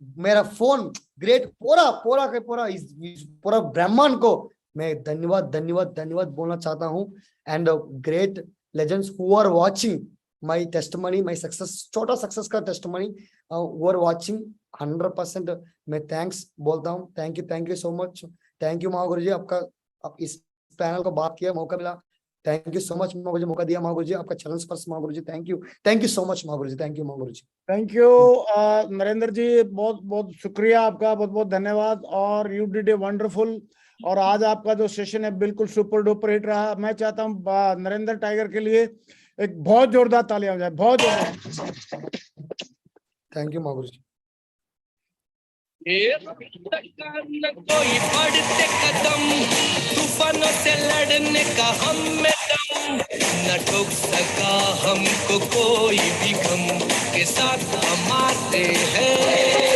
मेरा फोन ग्रेट पूरा ब्रह्मांड को मैं धन्यवाद बोलना चाहता हूँ। And great legends who are watching my testimony, my success, छोटा सक्सेस का टेस्टिमनी, हु आर वाचिंग 100% मैं थैंक्स बोलता हूँ। Thank you so much, thank you Mahaguru ji. आपका इस पैनल को बात किया, मौका मिला, thank you so much Mahaguru ji, मौका दिया महागुरु जी, आपका चरण स्पर्श Mahaguru ji, thank you so much Mahaguru ji, thank you Mahaguru ji. Thank you Narendra ji, बहुत बहुत शुक्रिया आपका, बहुत बहुत धन्यवाद, और यू डिड ए वंडरफुल। और आज आपका जो सेशन है बिल्कुल सुपर डुपर हिट रहा। मैं चाहता हूँ नरेंद्र टाइगर के लिए एक बहुत जोरदार तालियां हो जाए, बहुत जोरदार। थैंक यू महागुरु जी। कोई बढ़ते कदम, तूफानों से लड़ने का हम में दम, न ठोक सका हमको कोई भी गम, के साथ हम आते हैं